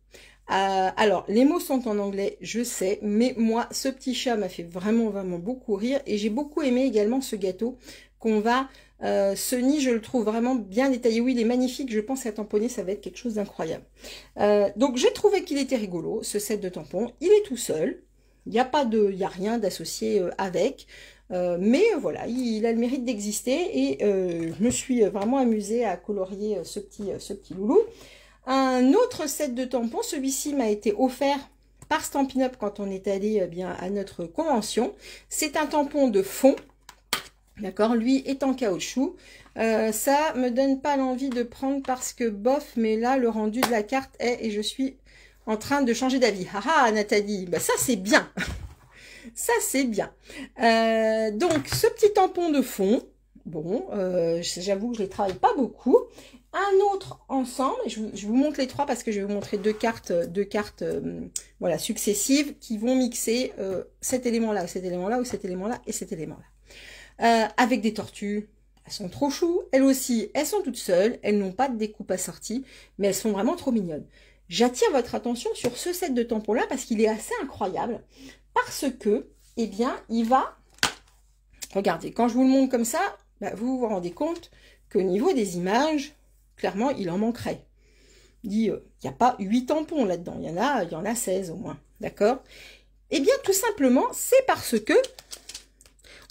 Alors, les mots sont en anglais, je sais, mais moi, ce petit chat m'a fait vraiment beaucoup rire et j'ai beaucoup aimé également ce gâteau qu'on va... ce nid, je le trouve vraiment bien détaillé. Oui, il est magnifique, je pense qu'à tamponner, ça va être quelque chose d'incroyable. Donc, j'ai trouvé qu'il était rigolo, ce set de tampons. Il est tout seul, il n'y a rien d'associé avec, mais voilà, il a le mérite d'exister et je me suis vraiment amusée à colorier ce petit loulou. Un autre set de tampons, celui-ci m'a été offert par Stampin' Up quand on est allé à notre convention. C'est un tampon de fond, d'accord, lui est en caoutchouc. Ça me donne pas l'envie de prendre parce que bof, mais là le rendu de la carte est, et je suis en train de changer d'avis. Ah Nathalie, ça c'est bien. Ça c'est bien. Donc ce petit tampon de fond, bon, j'avoue que je ne les travaille pas beaucoup. Un autre ensemble, je vous montre les 3 parce que je vais vous montrer deux cartes voilà, successives qui vont mixer cet élément-là, cet élément-là, ou cet élément-là et cet élément-là. Avec des tortues, elles sont trop chou. Elles aussi, elles sont toutes seules, elles n'ont pas de découpe assortie, mais elles sont vraiment trop mignonnes. J'attire votre attention sur ce set de tampons-là parce qu'il est assez incroyable, parce que, il va... Regardez, quand je vous le montre comme ça, vous vous rendez compte qu'au niveau des images, clairement, il en manquerait. Il n'y a pas 8 tampons là-dedans, il y en a 16 au moins, d'accord? Eh bien, tout simplement, c'est parce que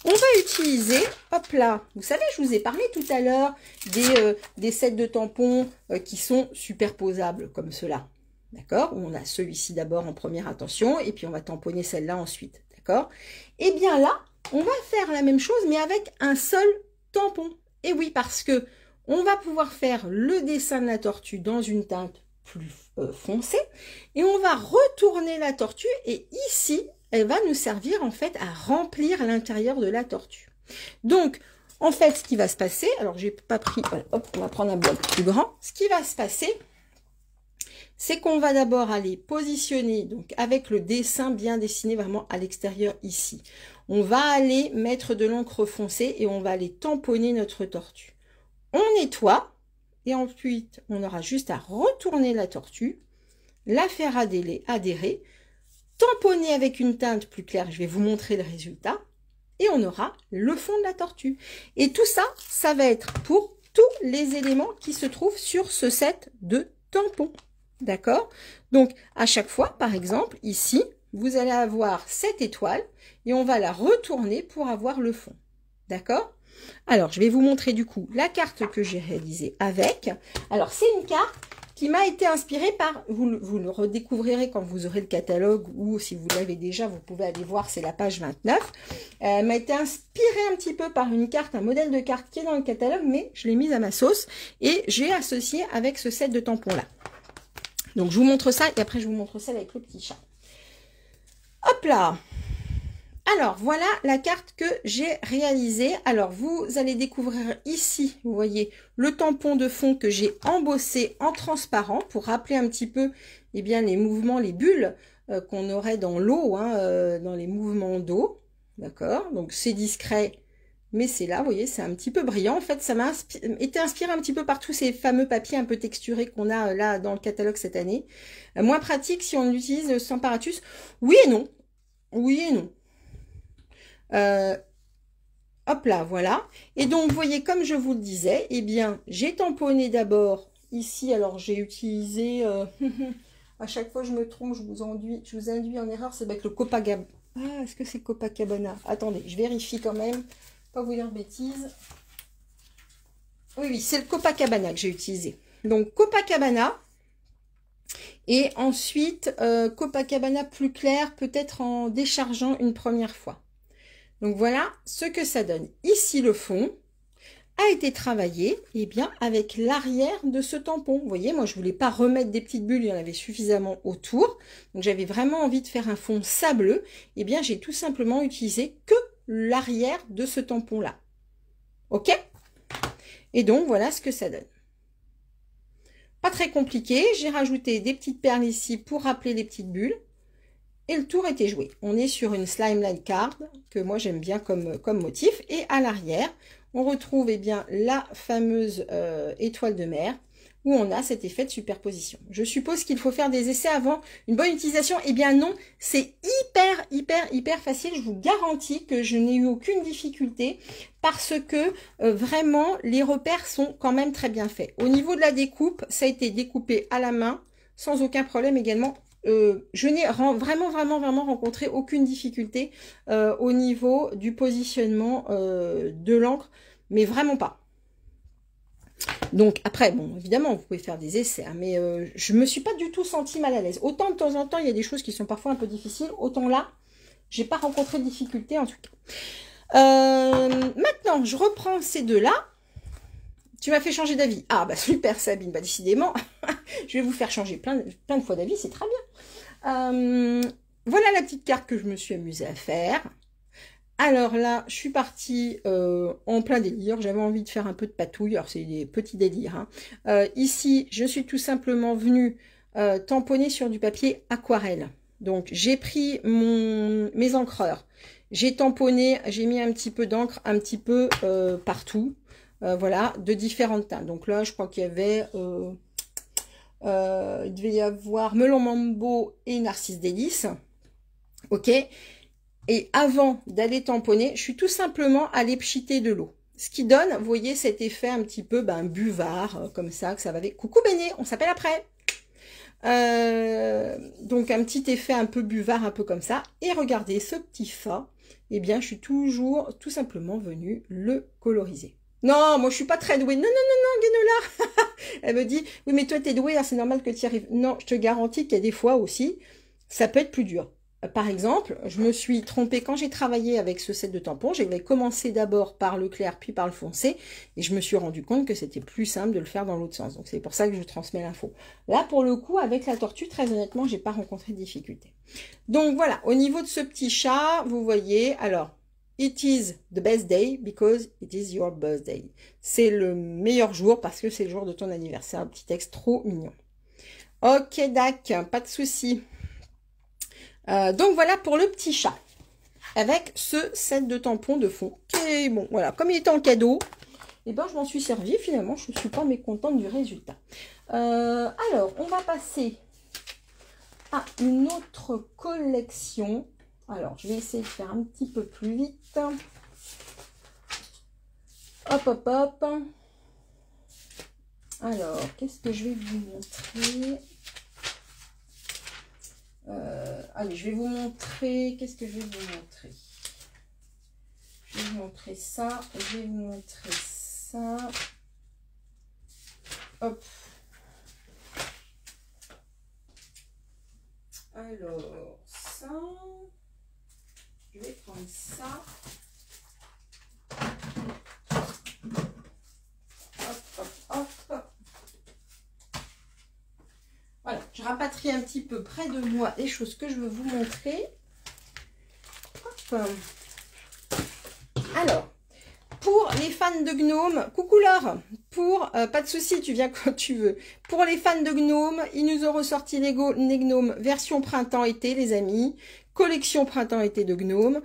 On va utiliser, hop là, vous savez, je vous ai parlé tout à l'heure des sets de tampons qui sont superposables, comme cela. D'accord? On a celui-ci d'abord en première intention, et puis on va tamponner celle-là ensuite. D'accord? Et bien là, on va faire la même chose, mais avec un seul tampon. Et oui, parce que on va pouvoir faire le dessin de la tortue dans une teinte plus foncée, et on va retourner la tortue, et ici, elle va nous servir en fait à remplir l'intérieur de la tortue. Donc, en fait, ce qui va se passer, alors j'ai pas pris, voilà, hop, on va prendre un bloc plus grand. Ce qui va se passer, c'est qu'on va d'abord aller positionner, donc avec le dessin bien dessiné vraiment à l'extérieur ici. On va aller mettre de l'encre foncée et on va aller tamponner notre tortue. On nettoie et ensuite on aura juste à retourner la tortue, la faire adhérer, tamponner avec une teinte plus claire, je vais vous montrer le résultat, et on aura le fond de la tortue. Et tout ça, ça va être pour tous les éléments qui se trouvent sur ce set de tampons. D'accord? Donc, à chaque fois, par exemple, ici, vous allez avoir cette étoile, et on va la retourner pour avoir le fond. D'accord? Alors, je vais vous montrer du coup la carte que j'ai réalisée avec. Alors, c'est une carte qui m'a été inspirée par, vous le redécouvrirez quand vous aurez le catalogue, ou si vous l'avez déjà, vous pouvez aller voir, c'est la page 29. Elle m'a été inspirée un petit peu par une carte, un modèle de carte qui est dans le catalogue, mais je l'ai mise à ma sauce, et j'ai associé avec ce set de tampons-là. Donc, je vous montre ça, et après, je vous montre ça avec le petit chat. Hop là! Alors, voilà la carte que j'ai réalisée. Alors, vous allez découvrir ici, vous voyez, le tampon de fond que j'ai embossé en transparent pour rappeler un petit peu eh bien, les mouvements, les bulles qu'on aurait dans l'eau, hein, dans les mouvements d'eau. D'accord? Donc, c'est discret, mais c'est là, vous voyez, c'est un petit peu brillant. En fait, ça m'a été inspiré un petit peu par tous ces fameux papiers un peu texturés qu'on a là dans le catalogue cette année. Moins pratique si on l'utilise sans paratus. Oui et non. Oui et non. Hop là, voilà. Et donc, vous voyez, comme je vous le disais, eh bien, j'ai tamponné d'abord ici. Alors, j'ai utilisé, à chaque fois je me trompe, je vous induis en erreur, c'est avec le Copacabana. Ah, est-ce que c'est Copacabana? Attendez, je vérifie quand même, pas vous dire de bêtises. Oui, oui, c'est le Copacabana que j'ai utilisé. Donc, Copacabana. Et ensuite, Copacabana plus clair, peut-être en déchargeant une première fois. Donc voilà ce que ça donne. Ici, le fond a été travaillé eh bien, avec l'arrière de ce tampon. Vous voyez, moi, je ne voulais pas remettre des petites bulles, il y en avait suffisamment autour. Donc, j'avais vraiment envie de faire un fond sableux. Eh bien, j'ai tout simplement utilisé que l'arrière de ce tampon-là. OK? Et donc, voilà ce que ça donne. Pas très compliqué. J'ai rajouté des petites perles ici pour rappeler les petites bulles. Et le tour était joué. On est sur une slime line card que moi j'aime bien comme motif. Et à l'arrière, on retrouve eh bien, la fameuse étoile de mer où on a cet effet de superposition. Je suppose qu'il faut faire des essais avant une bonne utilisation. Eh bien non, c'est hyper facile. Je vous garantis que je n'ai eu aucune difficulté parce que vraiment les repères sont quand même très bien faits. Au niveau de la découpe, ça a été découpé à la main sans aucun problème également. Je n'ai vraiment rencontré aucune difficulté au niveau du positionnement de l'encre, mais vraiment pas. Donc après, bon, évidemment, vous pouvez faire des essais, hein, mais je me suis pas du tout sentie mal à l'aise. Autant de temps en temps, il y a des choses qui sont parfois un peu difficiles, autant là, j'ai pas rencontré de difficulté en tout cas. Maintenant, je reprends ces deux-là. Tu m'as fait changer d'avis. Ah, bah super Sabine, bah décidément, je vais vous faire changer plein de fois d'avis, c'est très bien. Voilà la petite carte que je me suis amusée à faire. Alors là, je suis partie en plein délire, j'avais envie de faire un peu de patouille, alors c'est des petits délires. Hein. Ici, je suis tout simplement venue tamponner sur du papier aquarelle. Donc, j'ai pris mes encreurs, j'ai tamponné, j'ai mis un petit peu d'encre, un petit peu partout. Voilà, de différentes teintes. Donc là, je crois qu'il y avait, il devait y avoir Melon Mambo et Narcisse Délice. Ok. Et avant d'aller tamponner, je suis tout simplement allée pchiter de l'eau. Ce qui donne, vous voyez, cet effet un petit peu buvard, comme ça, que ça va avec. Coucou Béné, on s'appelle après. Donc un petit effet un peu buvard, un peu comme ça. Et regardez ce petit fa. eh bien, je suis toujours tout simplement venue le coloriser. Non, moi, je suis pas très douée. Non, non, non, non, Guénola. Elle me dit, oui, mais toi, t'es douée, hein, c'est normal que tu y arrives. Non, je te garantis qu'il y a des fois aussi, ça peut être plus dur. Par exemple, je me suis trompée quand j'ai travaillé avec ce set de tampons. J'avais commencé d'abord par le clair, puis par le foncé. Et je me suis rendu compte que c'était plus simple de le faire dans l'autre sens. Donc, c'est pour ça que je transmets l'info. Là, pour le coup, avec la tortue, très honnêtement, j'ai pas rencontré de difficulté. Donc, voilà. Au niveau de ce petit chat, vous voyez, alors, it is the best day because it is your birthday. C'est le meilleur jour parce que c'est le jour de ton anniversaire. Un petit texte trop mignon. Ok, Dac, pas de souci. Donc voilà pour le petit chat avec ce set de tampons de fond qui est bon. Voilà, comme il était en cadeau, et ben je m'en suis servi. Finalement, je ne suis pas mécontente du résultat. Alors, on va passer à une autre collection. Alors, je vais essayer de faire un petit peu plus vite. Hop, hop, hop. Alors, qu'est-ce que je vais vous montrer? Allez, je vais vous montrer. Qu'est-ce que je vais vous montrer? Je vais vous montrer ça. Je vais vous montrer ça. Hop. Alors, ça. Je vais prendre ça. Hop, hop, hop. Voilà, je rapatrie un petit peu près de moi les choses que je veux vous montrer. Hop. Alors, pour les fans de Gnome, coucou Laure, pour, pas de souci, tu viens quand tu veux. Pour les fans de Gnome, ils nous ont ressorti les Gnome version printemps-été, les amis. Collection printemps-été de Gnome.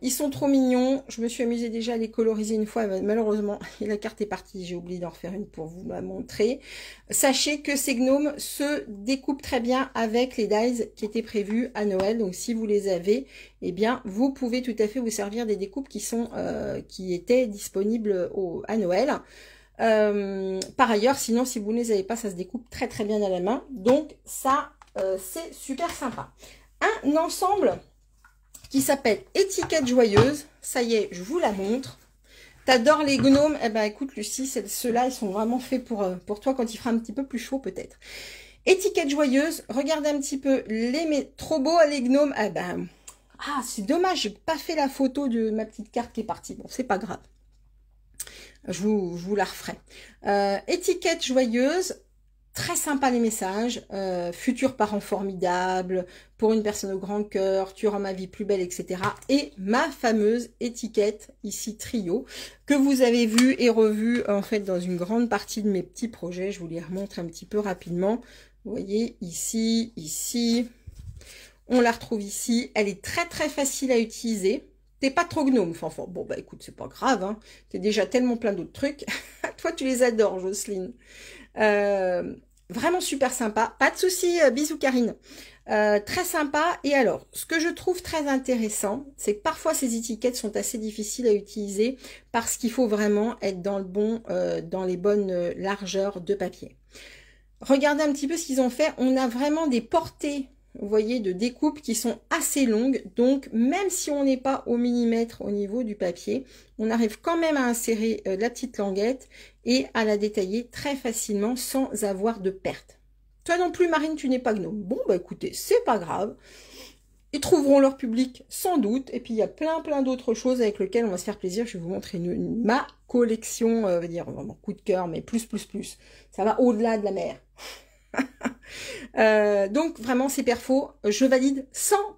Ils sont trop mignons. Je me suis amusée déjà à les coloriser une fois. Malheureusement, la carte est partie. J'ai oublié d'en refaire une pour vous la montrer. Sachez que ces Gnomes se découpent très bien avec les dies qui étaient prévus à Noël. Donc, si vous les avez, eh bien, vous pouvez tout à fait vous servir des découpes qui étaient disponibles à Noël. Par ailleurs, sinon, si vous ne les avez pas, ça se découpe très très bien à la main. Donc, ça, c'est super sympa. Un ensemble qui s'appelle Étiquette joyeuse. Ça y est, je vous la montre. T'adores les gnomes? Eh ben écoute Lucie, ceux-là, ils sont vraiment faits pour toi quand il fera un petit peu plus chaud peut-être. Étiquette joyeuse. Regardez un petit peu trop beau les gnomes. Eh ben, c'est dommage, j'ai pas fait la photo de ma petite carte qui est partie. Bon, c'est pas grave. Je vous la referai. Étiquette joyeuse. Très sympa les messages, futur parent formidable, pour une personne au grand cœur, tu rends ma vie plus belle, etc. Et ma fameuse étiquette, ici trio, que vous avez vue et revue en fait dans une grande partie de mes petits projets. Je vous les remontre un petit peu rapidement. Vous voyez, ici, ici, on la retrouve ici. Elle est très très facile à utiliser. T'es pas trop gnome, Fanfan. Bon, bah écoute, c'est pas grave, hein. T'es déjà tellement plein d'autres trucs. Toi, tu les adores, Jocelyne. Vraiment super sympa. Pas de souci, bisous Karine. Très sympa. Et alors, ce que je trouve très intéressant, c'est que parfois ces étiquettes sont assez difficiles à utiliser parce qu'il faut vraiment être dans dans les bonnes largeurs de papier. Regardez un petit peu ce qu'ils ont fait. On a vraiment des portées, vous voyez, de découpe qui sont assez longues. Donc, même si on n'est pas au millimètre au niveau du papier, on arrive quand même à insérer la petite languette et à la détailler très facilement sans avoir de perte. Toi non plus, Marine, tu n'es pas gnome. Bon, bah écoutez, c'est pas grave. Ils trouveront leur public sans doute. Et puis, il y a plein d'autres choses avec lesquelles on va se faire plaisir. Je vais vous montrer ma collection, on va dire, vraiment coup de cœur, mais plus. Ça va au-delà de la mer. Donc vraiment c'est perfo, je valide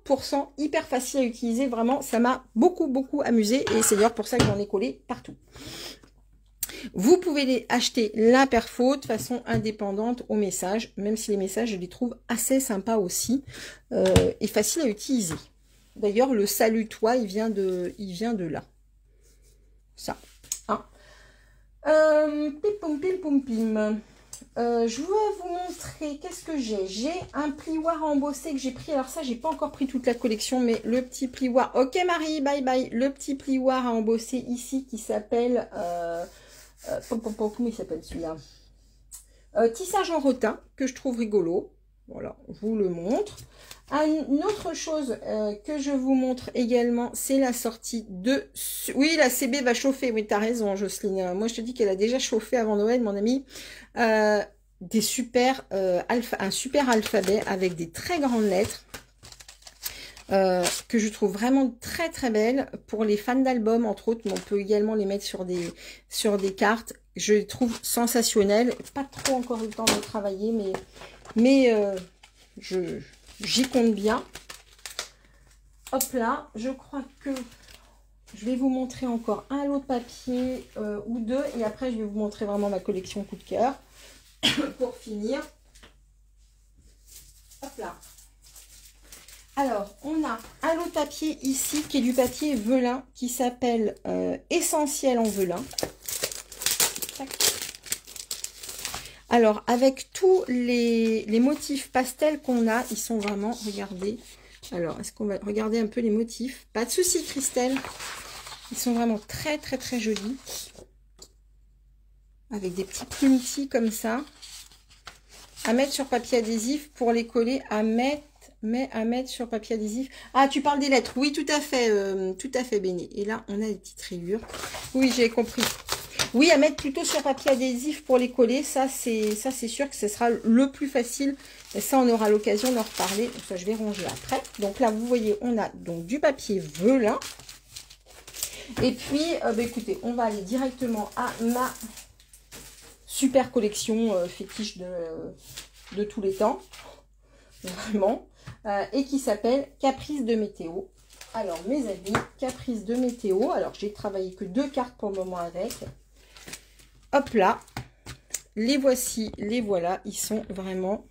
100%, hyper facile à utiliser, vraiment ça m'a beaucoup amusé et c'est d'ailleurs pour ça que j'en ai collé partout. Vous pouvez les acheter la perfo de façon indépendante aux messages, même si les messages je les trouve assez sympas aussi et faciles à utiliser. D'ailleurs le salut toi il vient de là, ça. Hein. Pim. Je veux vous montrer, qu'est-ce que j'ai? J'ai un plioir embossé que j'ai pris. Alors ça, j'ai pas encore pris toute la collection, mais le petit plioir. Ok Marie, bye bye. Le petit plioir à embosser ici qui s'appelle... comment il s'appelle celui-là? Tissage en rotin, que je trouve rigolo. Voilà, je vous le montre. Une autre chose que je vous montre également, c'est la sortie de... Oui, la CB va chauffer. Oui, tu as raison, Jocelyne. Moi, je te dis qu'elle a déjà chauffé avant Noël, mon ami. Un super alphabet avec des très grandes lettres. Que je trouve vraiment très très belle pour les fans d'albums entre autres, mais on peut également les mettre sur des cartes. Je les trouve sensationnelles. Pas trop encore eu le temps de travailler, mais j'y compte bien. Hop là, je crois que je vais vous montrer encore un lot de papier ou deux, et après je vais vous montrer vraiment ma collection coup de cœur pour finir. Hop là. Alors, on a un lot de papier ici qui est du papier velin qui s'appelle Essentiel en velin. Tac. Alors, avec tous les motifs pastels qu'on a, ils sont vraiment, regardez. Alors, est-ce qu'on va regarder un peu les motifs? Pas de souci, Christelle. Ils sont vraiment très, très, très jolis. Avec des petits plumetis comme ça. À mettre sur papier adhésif pour les coller, à mettre sur papier adhésif. Ah, tu parles des lettres. Oui, tout à fait, Béné. Et là, on a des petites rayures. Oui, j'ai compris. Oui, à mettre plutôt sur papier adhésif pour les coller. Ça, c'est sûr que ce sera le plus facile. Et ça, on aura l'occasion d'en reparler. Donc, ça, je vais ranger après. Donc là, vous voyez, on a donc du papier velin. Et puis, écoutez, on va aller directement à ma super collection fétiche de tous les temps. Vraiment. Et qui s'appelle Caprice de météo. Alors, mes amis, Caprice de météo. Alors, j'ai travaillé que 2 cartes pour le moment avec. Hop là. Les voici, les voilà. Ils sont vraiment...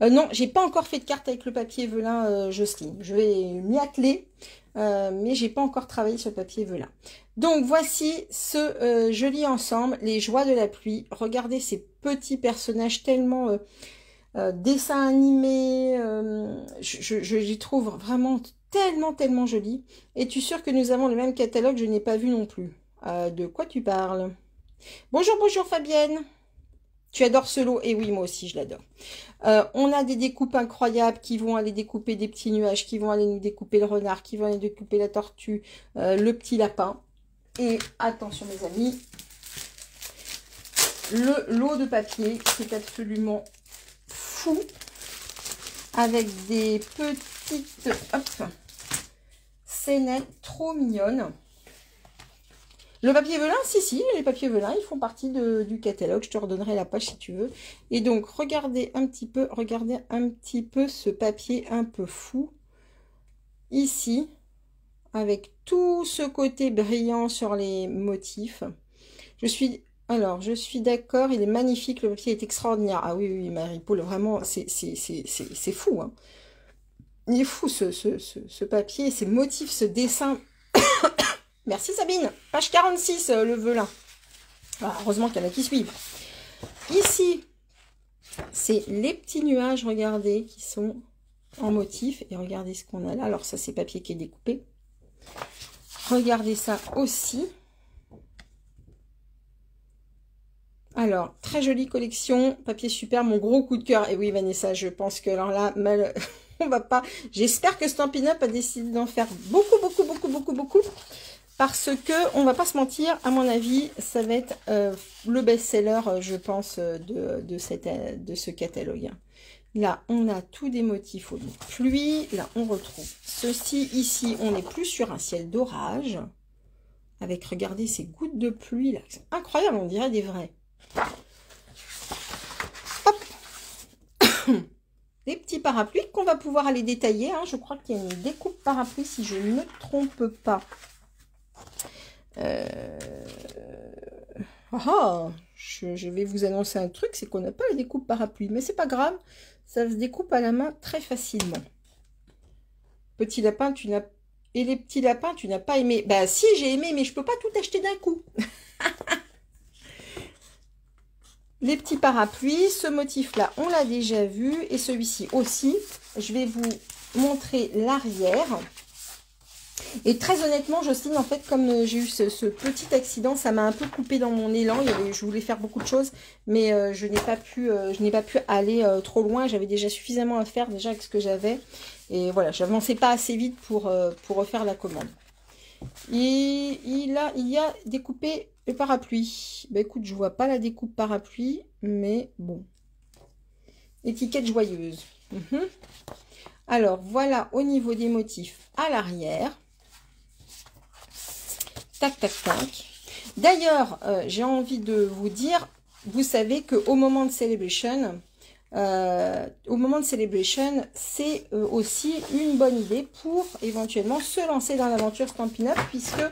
non, j'ai pas encore fait de carte avec le papier velin, Jocelyne. Je vais m'y atteler. Mais j'ai pas encore travaillé sur le papier velin. Donc, voici ce joli ensemble. Les joies de la pluie. Regardez ces petits personnages tellement... dessin animé, j'y trouve vraiment tellement joli. Es-tu sûr que nous avons le même catalogue? Je n'ai pas vu non plus. De quoi tu parles? Bonjour Fabienne. Tu adores ce lot? Et oui, moi aussi je l'adore. On a des découpes incroyables qui vont aller découper des petits nuages, qui vont aller nous découper le renard, qui vont aller découper la tortue, le petit lapin. Et attention mes amis, le lot de papier, c'est absolument fou, avec des petites scénettes trop mignonnes. Le papier velin, si, les papiers velins, ils font partie du catalogue. Je te redonnerai la page si tu veux. Et donc, regardez un petit peu ce papier un peu fou. Ici, avec tout ce côté brillant sur les motifs. Je suis d'accord, il est magnifique, le papier est extraordinaire. Ah oui, Marie-Paul, vraiment, c'est fou. Hein. Il est fou, ce papier, ces motifs, ce dessin. Merci Sabine. Page 46, le velin. Ah, heureusement qu'il y en a qui suivent. Ici, c'est les petits nuages, regardez, qui sont en motif. Et regardez ce qu'on a là. Alors ça, c'est papier qui est découpé. Regardez ça aussi. Alors, très jolie collection. Papier super, mon gros coup de cœur. Et oui, Vanessa, je pense que alors là, on va pas... J'espère que Stampin' Up a décidé d'en faire beaucoup. Parce que, on va pas se mentir, à mon avis, ça va être le best-seller, je pense, de ce catalogue. Là, on a tous des motifs au lit de pluie. Là, on retrouve ceci. Ici, on est plus sur un ciel d'orage. Avec, regardez, ces gouttes de pluie, là. C'est incroyable, on dirait des vrais. Hop. Des petits parapluies qu'on va pouvoir aller détailler. Hein. Je crois qu'il y a une découpe parapluie, si je ne me trompe pas. Je vais vous annoncer un truc, c'est qu'on n'a pas la découpe parapluie, mais c'est pas grave, ça se découpe à la main très facilement. Petit lapin, tu n'as... Et les petits lapins, tu n'as pas aimé? Bah si, j'ai aimé, mais je peux pas tout acheter d'un coup. Les petits parapluies, ce motif-là, on l'a déjà vu, et celui-ci aussi. Je vais vous montrer l'arrière. Et très honnêtement, Jocelyne, en fait, comme j'ai eu ce petit accident, ça m'a un peu coupé dans mon élan. Je voulais faire beaucoup de choses, mais je n'ai pas pu aller trop loin. J'avais déjà suffisamment à faire déjà avec ce que j'avais. Et voilà, je n'avançais pas assez vite pour refaire la commande. Et il y a découpé le parapluie. Bah écoute, je vois pas la découpe parapluie, mais bon. Étiquette joyeuse. Alors, voilà au niveau des motifs à l'arrière. Tac, tac, tac. D'ailleurs, j'ai envie de vous dire, vous savez qu'au moment de Celebration, c'est aussi une bonne idée pour éventuellement se lancer dans l'aventure Stampin' Up, puisque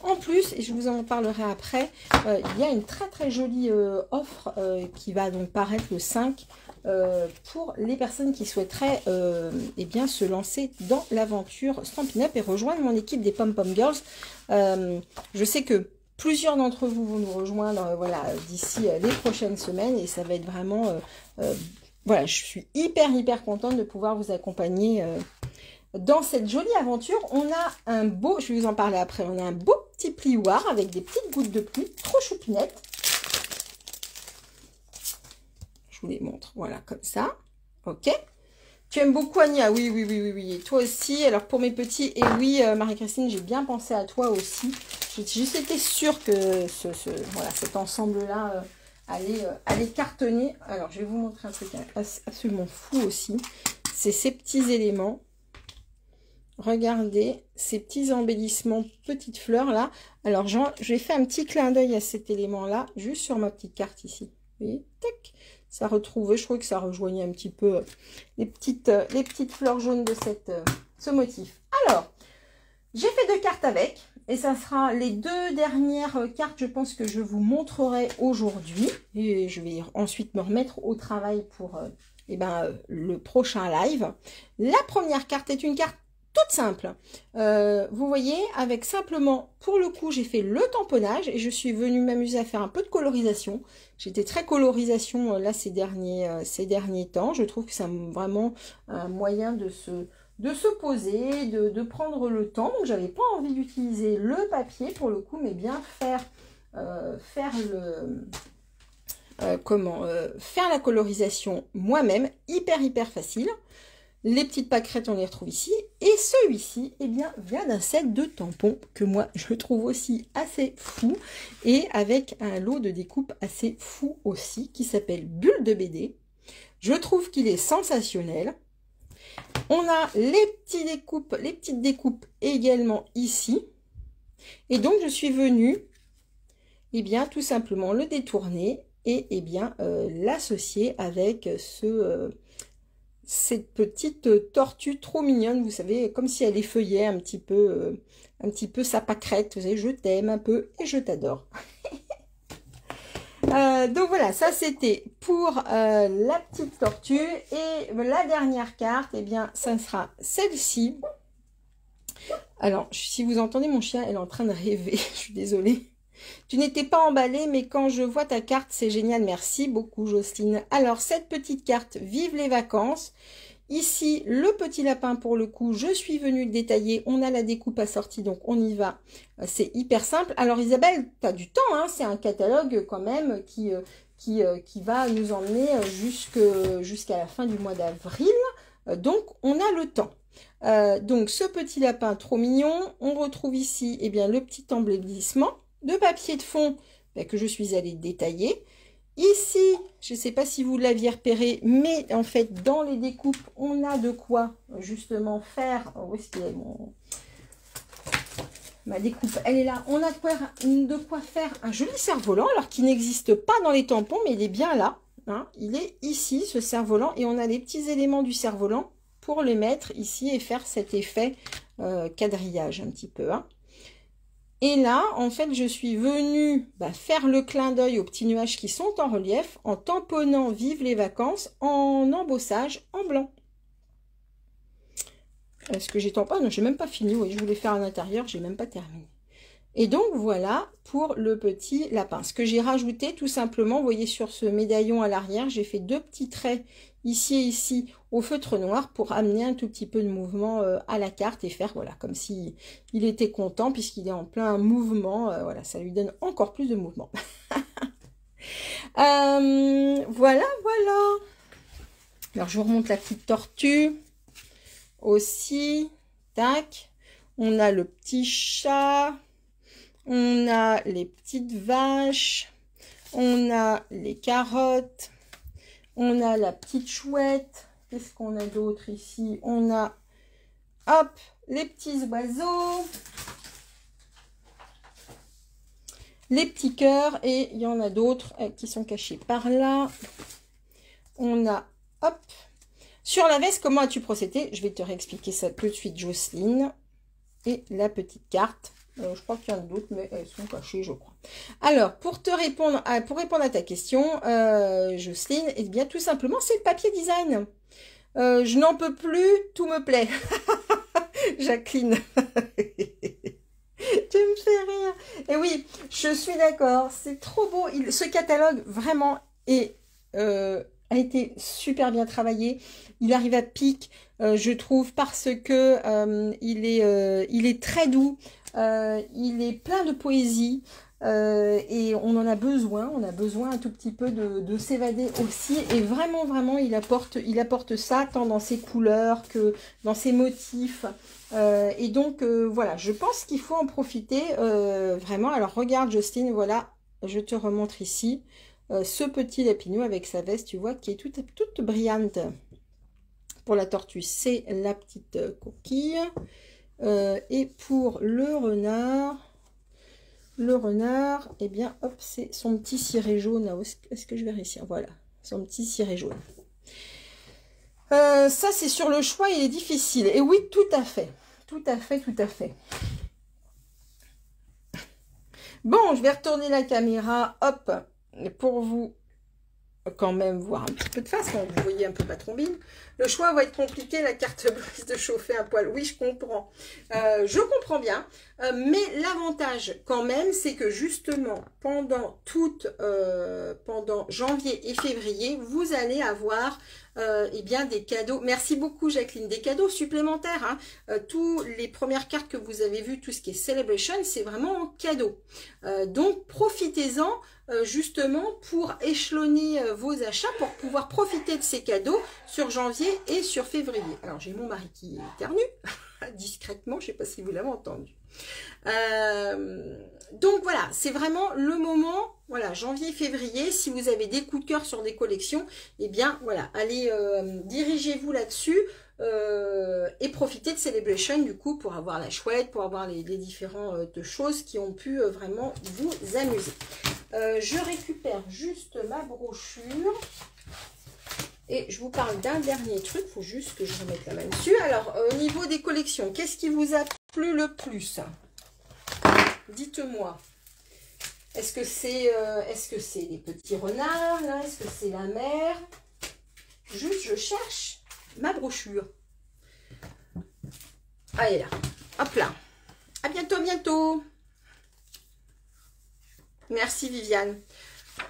en plus, et je vous en parlerai après, il y a une très très jolie offre qui va donc paraître le 5 pour les personnes qui souhaiteraient eh bien, se lancer dans l'aventure Stampin' Up et rejoindre mon équipe des Pom Pom Girls. Je sais que plusieurs d'entre vous vont nous rejoindre voilà, d'ici les prochaines semaines et ça va être vraiment... voilà, je suis hyper contente de pouvoir vous accompagner dans cette jolie aventure. On a un beau, je vais vous en parler après, on a un beau petit plioir avec des petites gouttes de pluie, trop choupinettes. Je vous les montre, voilà, comme ça. Ok. Tu aimes beaucoup Ania? Oui. Et toi aussi. Alors, pour mes petits, et oui, Marie-Christine, j'ai bien pensé à toi aussi. J'étais sûre que voilà, cet ensemble-là allait cartonner. Alors, je vais vous montrer un truc absolument fou aussi. C'est ces petits éléments. Regardez, ces petits embellissements, petites fleurs là. Alors, j'ai fait un petit clin d'œil à cet élément-là, juste sur ma petite carte ici. Vous voyez, tac. Ça retrouvait, je crois que ça rejoignait un petit peu les petites fleurs jaunes de ce motif. Alors, j'ai fait 2 cartes avec. Et ça sera les 2 dernières cartes, je pense, que je vous montrerai aujourd'hui. Et je vais ensuite me remettre au travail pour le prochain live. La première carte est une carte toute simple. Vous voyez, avec simplement, pour le coup, j'ai fait le tamponnage et je suis venue m'amuser à faire un peu de colorisation. J'étais très colorisation là ces derniers temps. Je trouve que c'est vraiment un moyen de se poser, de prendre le temps. Donc, j'avais pas envie d'utiliser le papier pour le coup, mais bien faire la colorisation moi-même, hyper facile. Les petites pâquerettes, on les retrouve ici. Et celui-ci, eh bien, vient d'un set de tampons que moi, je trouve aussi assez fou. Et avec un lot de découpe assez fou aussi, qui s'appelle Bulle de BD. Je trouve qu'il est sensationnel. On a les petites découpes également ici. Et donc, je suis venue, eh bien, tout simplement le détourner et, eh bien, l'associer avec cette petite tortue trop mignonne, vous savez, comme si elle effeuillait un petit peu sa pâquerette. Vous savez, je t'aime un peu et je t'adore. Donc voilà, ça c'était pour la petite tortue. Et la dernière carte, eh bien, ça sera celle-ci. Alors, si vous entendez mon chien, elle est en train de rêver. Je suis désolée. Tu n'étais pas emballée, mais quand je vois ta carte, c'est génial. Merci beaucoup, Jocelyne. Alors, cette petite carte, vive les vacances. Ici, le petit lapin, pour le coup, je suis venue le détailler. On a la découpe assortie, donc on y va. C'est hyper simple. Alors, Isabelle, tu as du temps, hein. C'est un catalogue quand même qui va nous emmener jusqu'à la fin du mois d'avril. Donc, on a le temps. Donc, ce petit lapin trop mignon. On retrouve ici eh bien, le petit embellissement de papier de fond que je suis allée détailler. Ici, je ne sais pas si vous l'aviez repéré, mais en fait, dans les découpes, on a de quoi justement faire... Où est-ce qu'il est ma découpe? Elle est là. On a de quoi faire un joli cerf-volant, alors qu'il n'existe pas dans les tampons, mais il est bien là. Hein. Il est ici, ce cerf-volant, et on a les petits éléments du cerf-volant pour les mettre ici et faire cet effet quadrillage un petit peu. Hein. Et là, en fait, je suis venue faire le clin d'œil aux petits nuages qui sont en relief en tamponnant Vive les vacances en embossage en blanc. Est-ce que j'ai tamponné? Non, j'ai même pas fini. Oui, je voulais faire à l'intérieur, j'ai même pas terminé. Et donc voilà pour le petit lapin. Ce que j'ai rajouté tout simplement, vous voyez sur ce médaillon à l'arrière, j'ai fait 2 petits traits ici et ici au feutre noir pour amener un tout petit peu de mouvement à la carte et faire voilà comme si il était content puisqu'il est en plein mouvement. Voilà, ça lui donne encore plus de mouvement. Voilà, voilà. Alors je vous remonte la petite tortue aussi. Tac. On a le petit chat. On a les petites vaches, on a les carottes, on a la petite chouette. Qu'est-ce qu'on a d'autre ici? On a, hop, les petits oiseaux, les petits cœurs, et il y en a d'autres qui sont cachés par là. On a, hop, sur la veste, comment as-tu procédé? Je vais te réexpliquer ça tout de suite, Jocelyne. Et la petite carte. Je crois qu'il y en a d'autres, mais elles sont cachées, je crois. Alors, pour répondre à ta question, Jocelyne, eh bien, tout simplement, c'est le papier design. Je n'en peux plus, tout me plaît. Jacqueline. Tu me fais rire. Et oui, je suis d'accord. C'est trop beau. Ce catalogue, vraiment, a été super bien travaillé. Il arrive à pic, je trouve, parce que il est très doux. Il est plein de poésie et on en a besoin. On a besoin un tout petit peu de s'évader aussi. Et vraiment, vraiment, il apporte ça tant dans ses couleurs que dans ses motifs. Et donc, voilà, je pense qu'il faut en profiter vraiment. Alors, regarde, Jocelyne, voilà, je te remontre ici ce petit lapinou avec sa veste, tu vois, qui est toute brillante. Pour la tortue, c'est la petite coquille. Et pour le renard, eh bien, hop, c'est son petit ciré jaune. Est-ce que je vais réussir? Voilà, son petit ciré jaune. Ça, c'est sur le choix, il est difficile. Et oui, tout à fait. Tout à fait, tout à fait. Bon, je vais retourner la caméra, hop, pour vous quand même voir un petit peu de face, vous voyez un peu ma trombine. Le choix va être compliqué, la carte brise de chauffer un poil. Oui, je comprends. Je comprends bien. Mais l'avantage quand même, c'est que justement, pendant janvier et février, vous allez avoir eh bien, des cadeaux. Merci beaucoup, Jacqueline. Des cadeaux supplémentaires. Hein. Tous les premières cartes que vous avez vues, tout ce qui est Celebration, c'est vraiment en cadeau. Donc, profitez-en. Justement pour échelonner vos achats, pour pouvoir profiter de ces cadeaux sur janvier et sur février. Alors j'ai mon mari qui éternue discrètement, je ne sais pas si vous l'avez entendu. Donc voilà, c'est vraiment le moment, voilà, janvier, février, si vous avez des coups de cœur sur des collections, eh bien voilà, allez, dirigez-vous là-dessus. Et profiter de Celebration du coup pour avoir la chouette, pour avoir les différentes choses qui ont pu vraiment vous amuser. Je récupère juste ma brochure et je vous parle d'un dernier truc, il faut juste que je remette la main dessus. Alors au niveau des collections, qu'est-ce qui vous a plu le plus? Dites-moi. Est-ce que c'est les petits renards là? Est-ce que c'est la mer? Juste je cherche ma brochure. Allez là, hop là. À bientôt, bientôt. Merci Viviane.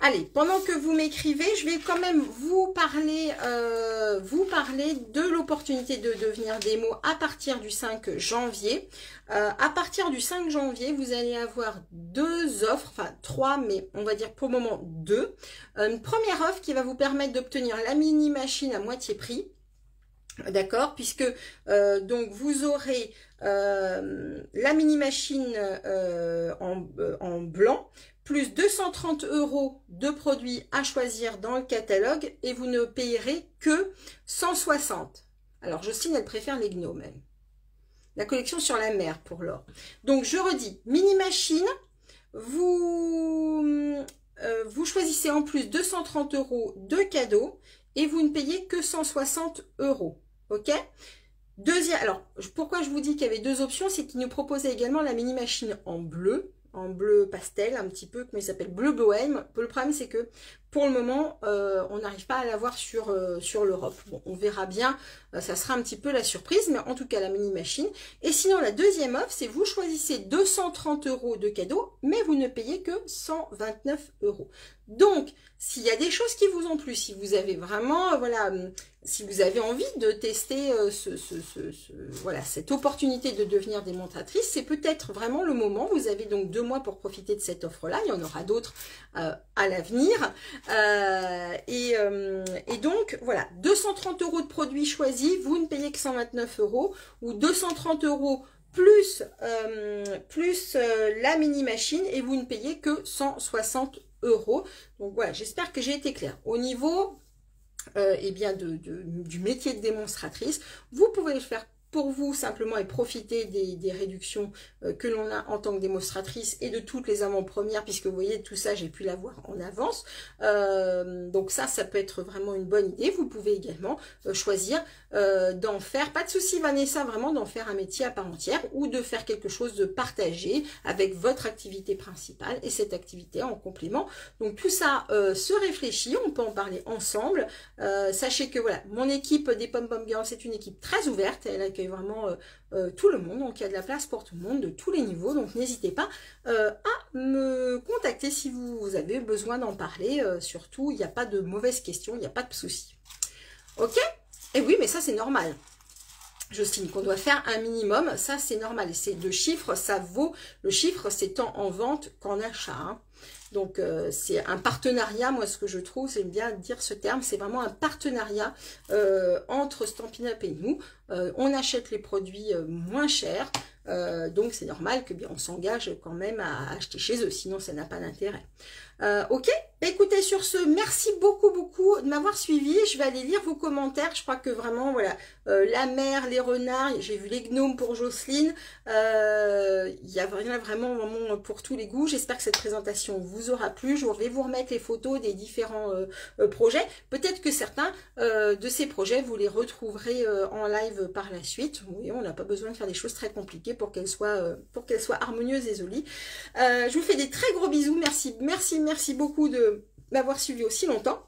Allez, pendant que vous m'écrivez, je vais quand même vous parler de l'opportunité de devenir démo à partir du 5 janvier. À partir du 5 janvier, vous allez avoir 2 offres, enfin 3, mais on va dire pour le moment 2. Une première offre qui va vous permettre d'obtenir la mini machine à moitié prix. D'accord, puisque donc vous aurez la mini machine en blanc, plus 230 € de produits à choisir dans le catalogue et vous ne payerez que 160. Alors Jocelyne, elle préfère les gnomes même. La collection sur la mer pour l'or. Donc je redis, mini machine, vous choisissez en plus 230 € de cadeaux et vous ne payez que 160 €. Ok? Deuxième, alors pourquoi je vous dis qu'il y avait 2 options, c'est qu'il nous proposait également la mini machine en bleu pastel, un petit peu, comment il s'appelle, bleu bohème. Le problème c'est que pour le moment, on n'arrive pas à l'avoir sur l'Europe. Bon, on verra bien, ça sera un petit peu la surprise, mais en tout cas la mini machine. Et sinon, la deuxième offre, c'est vous choisissez 230 € de cadeau, mais vous ne payez que 129 €. Donc, s'il y a des choses qui vous ont plu, si vous avez vraiment, voilà, si vous avez envie de tester voilà, cette opportunité de devenir démonstratrice, c'est peut-être vraiment le moment. Vous avez donc 2 mois pour profiter de cette offre-là. Il y en aura d'autres à l'avenir. Et donc, voilà, 230 € de produits choisis, vous ne payez que 129 € ou 230 € plus la mini machine et vous ne payez que 160 €. Donc voilà, j'espère que j'ai été claire. Au niveau eh bien du métier de démonstratrice, vous pouvez le faire pour vous simplement et profiter des réductions que l'on a en tant que démonstratrice et de toutes les avant-premières, puisque vous voyez tout ça j'ai pu l'avoir en avance, donc ça peut être vraiment une bonne idée. Vous pouvez également choisir d'en faire, pas de souci Vanessa, vraiment d'en faire un métier à part entière ou de faire quelque chose de partagé avec votre activité principale et cette activité en complément. Donc tout ça se réfléchit, on peut en parler ensemble. Sachez que voilà, mon équipe des Pom Pom Girls, c'est une équipe très ouverte, elle accueille vraiment tout le monde, donc il y a de la place pour tout le monde, de tous les niveaux, donc n'hésitez pas à me contacter si vous avez besoin d'en parler, surtout, il n'y a pas de mauvaises questions, il n'y a pas de soucis. Ok? Et oui, mais ça c'est normal. Jocelyne, qu'on doit faire un minimum, ça c'est normal, c'est le chiffre, ça vaut, le chiffre c'est tant en vente qu'en achat, hein. Donc c'est un partenariat, moi ce que je trouve, c'est bien dire ce terme, c'est vraiment un partenariat entre Stampin' Up et nous. On achète les produits moins chers, donc c'est normal que bien on s'engage quand même à acheter chez eux, sinon ça n'a pas d'intérêt. Ok, écoutez, sur ce, merci beaucoup de m'avoir suivi. Je vais aller lire vos commentaires. Je crois que vraiment, voilà, la mer, les renards, j'ai vu les gnomes pour Jocelyne. Il y a vraiment pour tous les goûts. J'espère que cette présentation vous aura plu. Je vais vous remettre les photos des différents projets. Peut-être que certains de ces projets, vous les retrouverez en live par la suite. Oui, on n'a pas besoin de faire des choses très compliquées pour qu'elles soient harmonieuses et jolies. Je vous fais des très gros bisous. Merci beaucoup de m'avoir suivi aussi longtemps.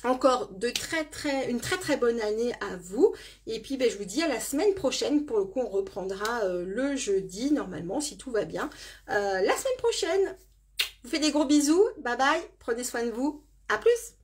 Encore une très bonne année à vous. Et puis je vous dis à la semaine prochaine. Pour le coup, on reprendra le jeudi, normalement, si tout va bien. La semaine prochaine. Je vous fais des gros bisous. Bye bye. Prenez soin de vous. À plus.